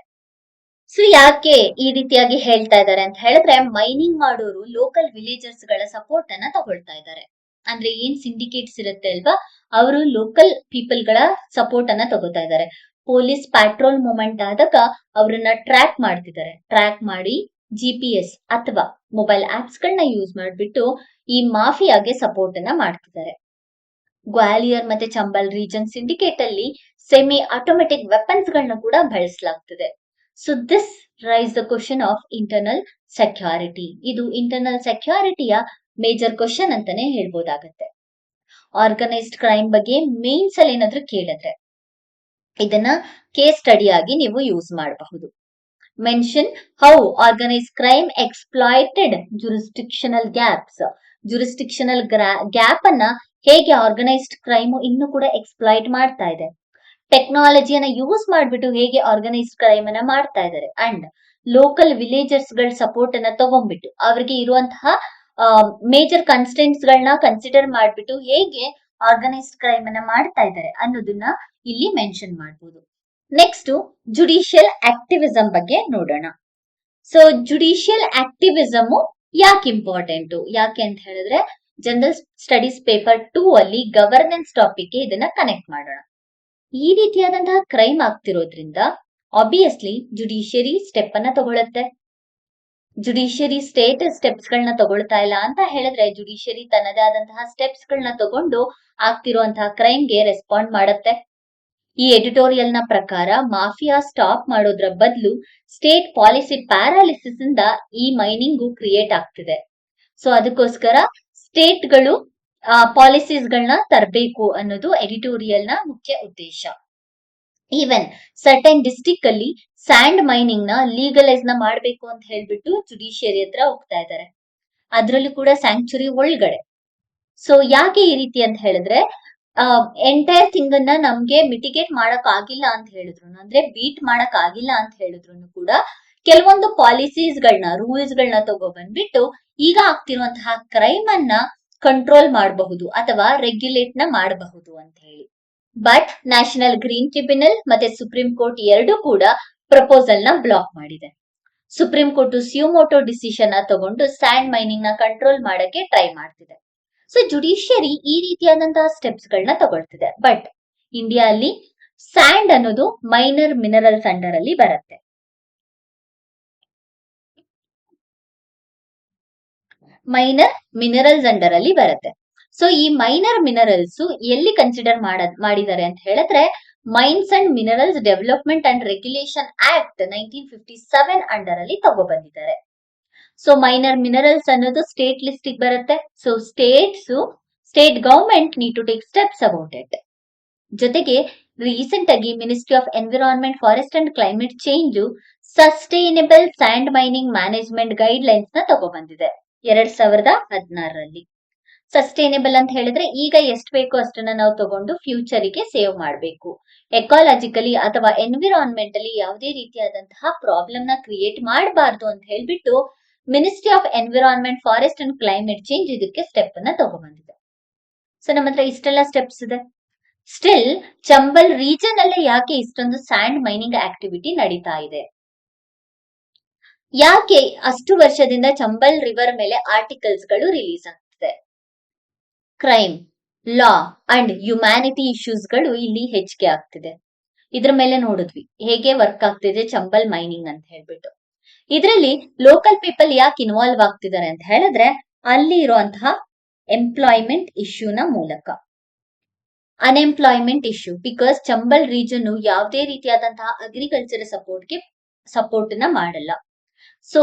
ಸೊ ಯಾಕೆ ಈ ರೀತಿಯಾಗಿ ಹೇಳ್ತಾ ಇದ್ದಾರೆ ಅಂತ ಹೇಳಿದ್ರೆ, ಮೈನಿಂಗ್ ಮಾಡೋರು ಲೋಕಲ್ ವಿಲೇಜರ್ಸ್ ಗಳ ಸಪೋರ್ಟ್ ಅನ್ನ ತಗೊಳ್ತಾ ಇದ್ದಾರೆ. ಅಂದ್ರೆ ಏನ್ ಸಿಂಡಿಕೇಟ್ಸ್ ಇರುತ್ತೆ ಅಲ್ವಾ, ಅವರು ಲೋಕಲ್ ಪೀಪಲ್ ಗಳ ಸಪೋರ್ಟ್ ಅನ್ನ ತಗೋತಾ ಇದ್ದಾರೆ. ಪೊಲೀಸ್ ಪ್ಯಾಟ್ರೋಲ್ ಮೂವ್ಮೆಂಟ್ ಆದಾಗ ಅವರನ್ನ ಟ್ರ್ಯಾಕ್ ಮಾಡ್ತಿದ್ದಾರೆ. ಟ್ರ್ಯಾಕ್ ಮಾಡಿ GPS ಅಥವಾ ಮೊಬೈಲ್ ಆಪ್ಸ್ ಗಳನ್ನ ಯೂಸ್ ಮಾಡ್ಬಿಟ್ಟು ಈ ಮಾಫಿಯಾಗೆ ಸಪೋರ್ಟ್ ಅನ್ನ ಮಾಡ್ತಿದ್ದಾರೆ. ಗ್ವಾಲಿಯರ್ ಮತ್ತೆ ಚಂಬಲ್ ರೀಜನ್ ಸಿಂಡಿಕೇಟ್ ಅಲ್ಲಿ ಸೆಮಿ ಆಟೋಮೆಟಿಕ್ ವೆಪನ್ಸ್ ಗಳನ್ನ ಕೂಡ ಬಳಸಲಾಗ್ತಿದೆ. So this rise the question of internal security. ಇದು ಇಂಟರ್ನಲ್ ಸೆಕ್ಯೂರಿಟಿಯ ಮೇಜರ್ ಕ್ವಶನ್ ಅಂತಾನೆ ಹೇಳ್ಬೋದಾಗತ್ತೆ. ಆರ್ಗನೈಸ್ಡ್ ಕ್ರೈಮ್ ಬಗ್ಗೆ ಮೇನ್ಸ್ ಅಲ್ಲಿ ಏನಾದ್ರೂ ಕೇಳಿದ್ರೆ ಇದನ್ನ ಕೇಸ್ ಸ್ಟಡಿ ಆಗಿ ನೀವು ಯೂಸ್ ಮಾಡಬಹುದು. Mention how organised crime exploited jurisdictional gaps. Jurisdictional gap ಅನ್ನ ಹೇಗೆ ಆರ್ಗನೈಸ್ಡ್ ಕ್ರೈಮ್ ಇನ್ನು ಕೂಡ ಎಕ್ಸ್ಪ್ಲಾಯ್ಟ್ ಮಾಡ್ತಾ ಇದೆ. ಟೆಕ್ನಾಲಜಿಯನ್ನ ಯೂಸ್ ಮಾಡ್ಬಿಟ್ಟು ಹೇಗೆ ಆರ್ಗನೈಸ್ಡ್ ಕ್ರೈಮ್ ಅನ್ನ ಮಾಡ್ತಾ ಇದ್ದಾರೆ. ಅಂಡ್ ಲೋಕಲ್ ವಿಲೇಜರ್ಸ್ ಗಳ ಸಪೋರ್ಟ್ ಅನ್ನ ತಗೊಂಡ್ಬಿಟ್ಟು ಅವ್ರಿಗೆ ಇರುವಂತಹ ಮೇಜರ್ ಕನ್ಸ್ಟೆಂಟ್ಸ್ ಗಳನ್ನ ಕನ್ಸಿಡರ್ ಮಾಡ್ಬಿಟ್ಟು ಹೇಗೆ ಆರ್ಗನೈಸ್ಡ್ ಕ್ರೈಮ್ ಅನ್ನ ಮಾಡ್ತಾ ಇದ್ದಾರೆ ಅನ್ನೋದನ್ನ ಇಲ್ಲಿ ಮೆನ್ಷನ್ ಮಾಡಬಹುದು. ನೆಕ್ಸ್ಟ್ ಜುಡಿಷಿಯಲ್ ಆಕ್ಟಿವಿಸಂ ಬಗ್ಗೆ ನೋಡೋಣ. ಸೊ ಜುಡಿಷಿಯಲ್ ಆಕ್ಟಿವಿಸಮ್ ಯಾಕೆ ಇಂಪಾರ್ಟೆಂಟ್, ಯಾಕೆ ಅಂತ ಹೇಳಿದ್ರೆ ಜನರಲ್ ಸ್ಟಡೀಸ್ ಪೇಪರ್ 2 ಅಲ್ಲಿ ಗವರ್ನೆನ್ಸ್ ಟಾಪಿಕ್ ಗೆ ಇದನ್ನ ಕನೆಕ್ಟ್ ಮಾಡೋಣ. ಈ ರೀತಿಯಾದಂತಹ ಕ್ರೈಮ್ ಆಗ್ತಿರೋದ್ರಿಂದ ಆಬ್ವಿಯಸ್ಲಿ ಜುಡಿಷಿಯರಿ ಸ್ಟೆಪ್ ಅನ್ನ ತಗೊಳುತ್ತೆ. ಜುಡಿಷಿಯರಿ ಸ್ಟೆಪ್ಸ್ ಗಳನ್ನ ತಗೊಳ್ತಾ ಇಲ್ಲ ಅಂತ ಹೇಳಿದ್ರೆ ಜುಡಿಷಿಯರಿ ತನ್ನದೇ ಆದಂತಹ ಸ್ಟೆಪ್ಸ್ ಗಳನ್ನ ತಗೊಂಡು ಆಗ್ತಿರುವಂತಹ ಕ್ರೈಮ್ಗೆ ರೆಸ್ಪಾಂಡ್ ಮಾಡುತ್ತೆ. ಈ ಎಡಿಟೋರಿಯಲ್ ನ ಪ್ರಕಾರ ಮಾಫಿಯಾ ಸ್ಟಾಪ್ ಮಾಡೋದ್ರ ಬದಲು ಸ್ಟೇಟ್ ಪಾಲಿಸಿ ಪ್ಯಾರಾಲಿಸಿಸ್ ಇಂದ ಈ ಮೈನಿಂಗು ಕ್ರಿಯೇಟ್ ಆಗ್ತಿದೆ. ಸೊ ಅದಕ್ಕೋಸ್ಕರ ಸ್ಟೇಟ್ಗಳು ಪಾಲಿಸೀಸ್ ಗಳನ್ನ ತರಬೇಕು ಅನ್ನೋದು ಎಡಿಟೋರಿಯಲ್ ನ ಮುಖ್ಯ ಉದ್ದೇಶ. ಈವನ್ ಸರ್ಟನ್ ಡಿಸ್ಟ್ರಿಕ್ಟ್ ಅಲ್ಲಿ ಸ್ಯಾಂಡ್ ಮೈನಿಂಗ್ ನ ಲೀಗಲೈಸ್ ನ ಮಾಡ್ಬೇಕು ಅಂತ ಹೇಳ್ಬಿಟ್ಟು ಜುಡಿಷಿಯರಿ ಹತ್ರ ಹೋಗ್ತಾ ಇದ್ದಾರೆ, ಅದ್ರಲ್ಲೂ ಕೂಡ ಸ್ಯಾಂಕ್ಚುರಿ ಒಳಗಡೆ. ಸೊ ಯಾಕೆ ಈ ರೀತಿ ಅಂತ ಹೇಳಿದ್ರೆ ಎಂಟೈರ್ ಥಿಂಗ್ ಅನ್ನ ನಮ್ಗೆ ಮಿಟಿಗೇಟ್ ಮಾಡಕ್ ಆಗಿಲ್ಲ ಅಂತ ಹೇಳಿದ್ರು, ಅಂದ್ರೆ ಬೀಟ್ ಮಾಡಕ್ ಆಗಿಲ್ಲ ಅಂತ ಹೇಳಿದ್ರು ಕೂಡ ಕೆಲವೊಂದು ಪಾಲಿಸೀಸ್ ಗಳನ್ನ ರೂಲ್ಸ್ ಗಳನ್ನ ತಗೊಬಂದ್ಬಿಟ್ಟು ಈಗ ಆಗ್ತಿರುವಂತಹ ಕ್ರೈಮ್ ಅನ್ನ ಕಂಟ್ರೋಲ್ ಮಾಡಬಹುದು ಅಥವಾ ರೆಗ್ಯುಲೇಟ್ ನ ಮಾಡಬಹುದು ಅಂತ ಹೇಳಿ. ಬಟ್ ನ್ಯಾಷನಲ್ ಗ್ರೀನ್ ಟ್ರಿಬ್ಯುನಲ್ ಮತ್ತೆ ಸುಪ್ರೀಂ ಕೋರ್ಟ್ ಎರಡು ಕೂಡ ಪ್ರಪೋಸಲ್ ನ ಬ್ಲಾಕ್ ಮಾಡಿದೆ. ಸುಪ್ರೀಂ ಕೋರ್ಟ್ ಸಿಯೋಮೋಟೋ ಡಿಸಿಷನ್ ನ ತಗೊಂಡು ಸ್ಯಾಂಡ್ ಮೈನಿಂಗ್ ನ ಕಂಟ್ರೋಲ್ ಮಾಡಕ್ಕೆ ಟ್ರೈ ಮಾಡ್ತಿದೆ. ಸೊ ಜುಡಿಷಿಯರಿ ಈ ರೀತಿಯಾದಂತಹ ಸ್ಟೆಪ್ಸ್ ಗಳನ್ನ ತಗೊಳ್ತಿದೆ. ಬಟ್ ಇಂಡಿಯಾ ಅಲ್ಲಿ ಸ್ಯಾಂಡ್ ಅನ್ನೋದು ಮೈನರ್ ಮಿನರಲ್ಸ್ ಅಂಡರ್ ಅಲ್ಲಿ ಬರುತ್ತೆ. ಮೈನರ್ ಮಿನರಲ್ಸ್ ಅಂಡರ್ ಅಲ್ಲಿ ಬರುತ್ತೆ. ಸೊ ಈ ಮೈನರ್ ಮಿನರಲ್ಸ್ ಎಲ್ಲಿ ಕನ್ಸಿಡರ್ ಮಾಡಿದ್ದಾರೆ ಅಂತ ಹೇಳಿದ್ರೆ mines and minerals development and regulation act 1957 under ಅಲ್ಲಿ ತಗೊಬಂದಿದ್ದಾರೆ. ಸೊ ಮೈನರ್ ಮಿನರಲ್ಸ್ ಅನ್ನೋದು ಸ್ಟೇಟ್ ಲಿಸ್ಟ್ ಬರುತ್ತೆ. So state government need to take steps about it. ಜೊತೆಗೆ ರೀಸೆಂಟ್ ಆಗಿ ministry of environment forest and climate change sustainable sand mining management guidelines ನ ತಗೊಬಂದಿದೆ 2016ರಲ್ಲಿ. Sustainable ಅಂತ ಹೇಳಿದ್ರೆ ಈಗ ಎಷ್ಟು ಬೇಕೋ ಅಷ್ಟನ್ನ ನಾವು ತಗೊಂಡು ಫ್ಯೂಚರ್ ಗೆ ಸೇವ್ ಮಾಡಬೇಕು. ಎಕಾಲಜಿಕಲಿ ಅಥವಾ ಎನ್ವಿರಾನ್ಮೆಂಟಲಿ ಯಾವುದೇ ರೀತಿಯಾದಂತಹ ಪ್ರಾಬ್ಲಮ್ ನ ಕ್ರಿಯೇಟ್ ಮಾಡಬಾರ್ದು ಅಂತ ಹೇಳ್ಬಿಟ್ಟು ministry of environment forest and climate change ಇದಕ್ಕೆ ಸ್ಟೆಪ್ ಅನ್ನ ತಗೊಬಂದಿದೆ. ಸೊ ನಮ್ಮ ಹತ್ರ ಇಷ್ಟೆಲ್ಲ ಸ್ಟೆಪ್ಸ್ ಇದೆ. ಸ್ಟಿಲ್ ಚಂಬಲ್ ರೀಜನ್ ಅಲ್ಲೇ ಯಾಕೆ ಇಷ್ಟೊಂದು ಸ್ಯಾಂಡ್ ಮೈನಿಂಗ್ ಆಕ್ಟಿವಿಟಿ ನಡೀತಾ ಇದೆ? ಯಾಕೆ ಅಷ್ಟು ವರ್ಷದಿಂದ ಚಂಬಲ್ ರಿವರ್ ಮೇಲೆ ಆರ್ಟಿಕಲ್ಸ್ ಗಳು ರಿಲೀಸ್ ಆಗ್ತಿದೆ? Crime, law and humanity issues ಗಳು ಇಲ್ಲಿ ಹೆಚ್ಚಿಗೆ ಆಗ್ತಿದೆ. ಇದ್ರ ಮೇಲೆ ನೋಡಿದ್ವಿ ಹೇಗೆ ವರ್ಕ್ ಆಗ್ತಿದೆ ಚಂಬಲ್ ಮೈನಿಂಗ್ ಅಂತ ಹೇಳ್ಬಿಟ್ಟು. ಇದರಲ್ಲಿ ಲೋಕಲ್ ಪೀಪಲ್ ಯಾಕೆ ಇನ್ವಾಲ್ವ್ ಆಗ್ತಿದ್ದಾರೆ ಅಂತ ಹೇಳಿದ್ರೆ ಅಲ್ಲಿ ಇರುವಂತಹ ಎಂಪ್ಲಾಯ್ಮೆಂಟ್ ಇಶ್ಯೂನ ಮೂಲಕ. Unemployment issue, because Chambal region ಯಾವುದೇ ರೀತಿಯಾದಂತಹ ಅಗ್ರಿಕಲ್ಚರ್ ಸಪೋರ್ಟ್ ನ ಮಾಡಲ್ಲ. ಸೊ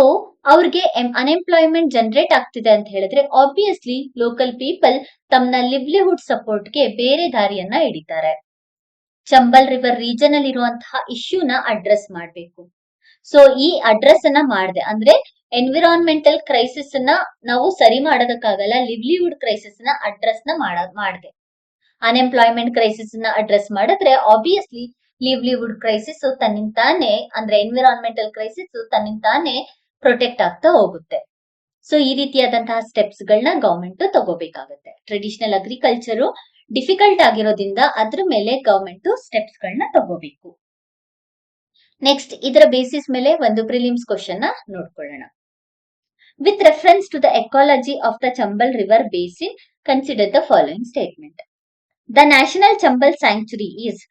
ಅವ್ರಿಗೆ ಅನ್ಎಂಪ್ಲಾಯ್ಮೆಂಟ್ ಜನರೇಟ್ ಆಗ್ತಿದೆ ಅಂತ ಹೇಳಿದ್ರೆ ಆಬ್ವಿಯಸ್ಲಿ ಲೋಕಲ್ ಪೀಪಲ್ ತಮ್ಮ ಲಿವ್ಲಿಹುಡ್ ಸಪೋರ್ಟ್ ಗೆ ಬೇರೆ ದಾರಿಯನ್ನ ಹಿಡಿತಾರೆ. ಚಂಬಲ್ ರಿವರ್ ರೀಜನ್ ಅಲ್ಲಿ ಇರುವಂತಹ ಇಶ್ಯೂನ ಅಡ್ರೆಸ್ ಮಾಡಬೇಕು. ಸೊ ಈ ಅಡ್ರೆಸ್ ಅನ್ನ ಮಾಡದೆ ಅಂದ್ರೆ ಎನ್ವಿರಾನ್ಮೆಂಟಲ್ ಕ್ರೈಸಿಸ್ ಅನ್ನ ನಾವು ಸರಿ ಮಾಡೋದಕ್ಕಾಗಲ್ಲ, ಲಿವ್ಲಿಹುಡ್ ಕ್ರೈಸಿಸ್ ನ ಅಡ್ರೆಸ್ ನ ಮಾಡದೆ ಅನ್ಎಂಪ್ಲಾಯ್ಮೆಂಟ್ ಕ್ರೈಸಿಸ್ ನ ಅಡ್ರೆಸ್ ಮಾಡಿದ್ರೆ ಆಬ್ವಿಯಸ್ಲಿ ಲಿವ್ಲಿಹುಡ್ ಕ್ರೈಸಿಸ್ ತನ್ನಿಂತಾನೆ ಅಂದ್ರೆ ಎನ್ವಿರಾನ್ಮೆಂಟಲ್ ಕ್ರೈಸಿಸ್ ತನ್ನಿಂತಾನೆ ಪ್ರೊಟೆಕ್ಟ್ ಆಗ್ತಾ ಹೋಗುತ್ತೆ. ಸೊ ಈ ರೀತಿಯಾದಂತಹ ಸ್ಟೆಪ್ಸ್ ಗಳನ್ನ ಗವರ್ಮೆಂಟ್ ತಗೋಬೇಕಾಗುತ್ತೆ. ಟ್ರೆಡಿಷನಲ್ ಅಗ್ರಿಕಲ್ಚರ್ ಡಿಫಿಕಲ್ಟ್ ಆಗಿರೋದ್ರಿಂದ ಅದ್ರ ಮೇಲೆ ಗವರ್ಮೆಂಟ್ ಸ್ಟೆಪ್ಸ್ ಗಳನ್ನ ತಗೋಬೇಕು. ನೆಕ್ಸ್ಟ್ ಇದರ ಬೇಸಿಸ್ ಮೇಲೆ ಒಂದು ಪ್ರಿಲಿಮ್ಸ್ ಕ್ವಶನ್ ನ ನೋಡ್ಕೊಳ್ಳೋಣ. With reference to the ecology of the Chambal river basin consider the following statement. The national Chambal sanctuary is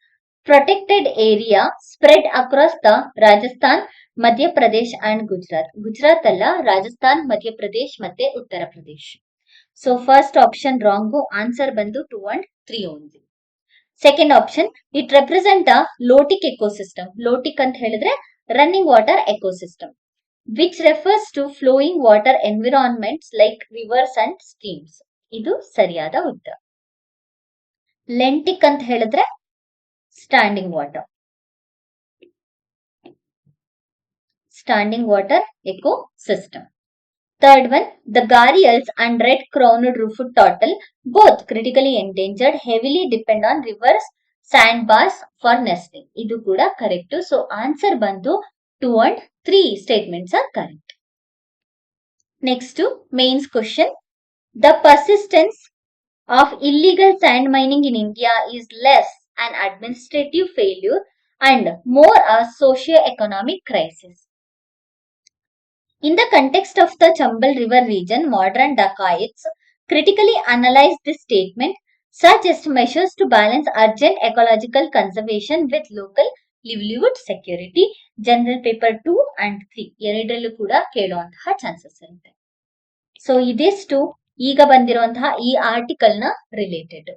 protected area spread across the Rajasthan, Madhya Pradesh and Gujarat. Gujarat ಅಲ್ಲ, ರಾಜಸ್ಥಾನ್, ಮಧ್ಯ ಪ್ರದೇಶ್ ಮತ್ತೆ Uttar Pradesh. So first option wrong, answer ಬಂದು 2 and 3 only. Second option, it represent a lotic ecosystem. Lotic ಅಂತ ಹೇಳಿದ್ರೆ running water ecosystem, which refers to flowing water environments like rivers and streams. ಇದು ಸರಿಯಾದ ಉತ್ತರ. Lentic ಅಂತ ಹೇಳಿದ್ರೆ standing water. Standing water ecosystem. Third one, the gharials and red-crowned rufous turtle, both critically endangered, heavily depend on rivers sandbars for nesting. ಇದು ಕೂಡ correct. So answer ಬಂದು 2 and 3 statements are correct. Next mains question. The persistence of illegal sand mining in India is less an administrative failure and more a socio-economic crisis. In the context of the Chambal River region, modern dacoits critically analyzed this statement, suggest measures to balance urgent ecological conservation with local livelihood security. General paper 2 and 3 ಎರಡರಲ್ಲೂ ಕೂಡ ಕೇಳುವಂತಹ chances ಇರುತ್ತೆ. So ಇದಿಷ್ಟು ಈಗ ಬಂದಿರುವಂತಹ ಈ article ನ related.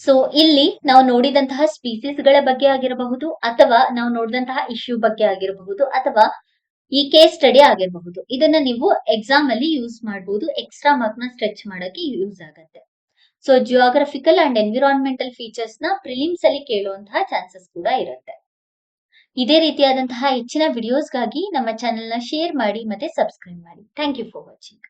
So ಇಲ್ಲಿ ನಾವು ನೋಡಿದಂತಹ ಸ್ಪೀಸೀಸ್ ಗಳ ಬಗ್ಗೆ ಆಗಿರಬಹುದು, ಅಥವಾ ನಾವು ನೋಡಿದಂತಹ ಇಶ್ಯೂ ಬಗ್ಗೆ ಆಗಿರಬಹುದು, ಅಥವಾ ಈ ಕೇಸ್ ಸ್ಟಡಿ ಆಗಿರಬಹುದು. ಇದನ್ನ ನೀವು ಎಕ್ಸಾಮ್ ಅಲ್ಲಿ ಯೂಸ್ ಮಾಡಬಹುದು, ಎಕ್ಸ್ಟ್ರಾ ಮಾರ್ಕ್ ನ ಸ್ಟ್ರೆಚ್ ಮಾಡಕ್ಕೆ ಯೂಸ್ ಆಗುತ್ತೆ. So geographical and environmental features ನ ಪ್ರಿಲಿಮ್ಸ್ ಅಲ್ಲಿ ಕೇಳುವಂತಹ ಚಾನ್ಸಸ್ ಕೂಡ ಇರುತ್ತೆ. ಇದೇ ರೀತಿಯಾದಂತಹ ಹೆಚ್ಚಿನ ವಿಡಿಯೋಸ್ಗಾಗಿ ನಮ್ಮ ಚಾನೆಲ್ ನ ಶೇರ್ ಮಾಡಿ ಮತ್ತೆ ಸಬ್ಸ್ಕ್ರೈಬ್ ಮಾಡಿ. Thank you for watching.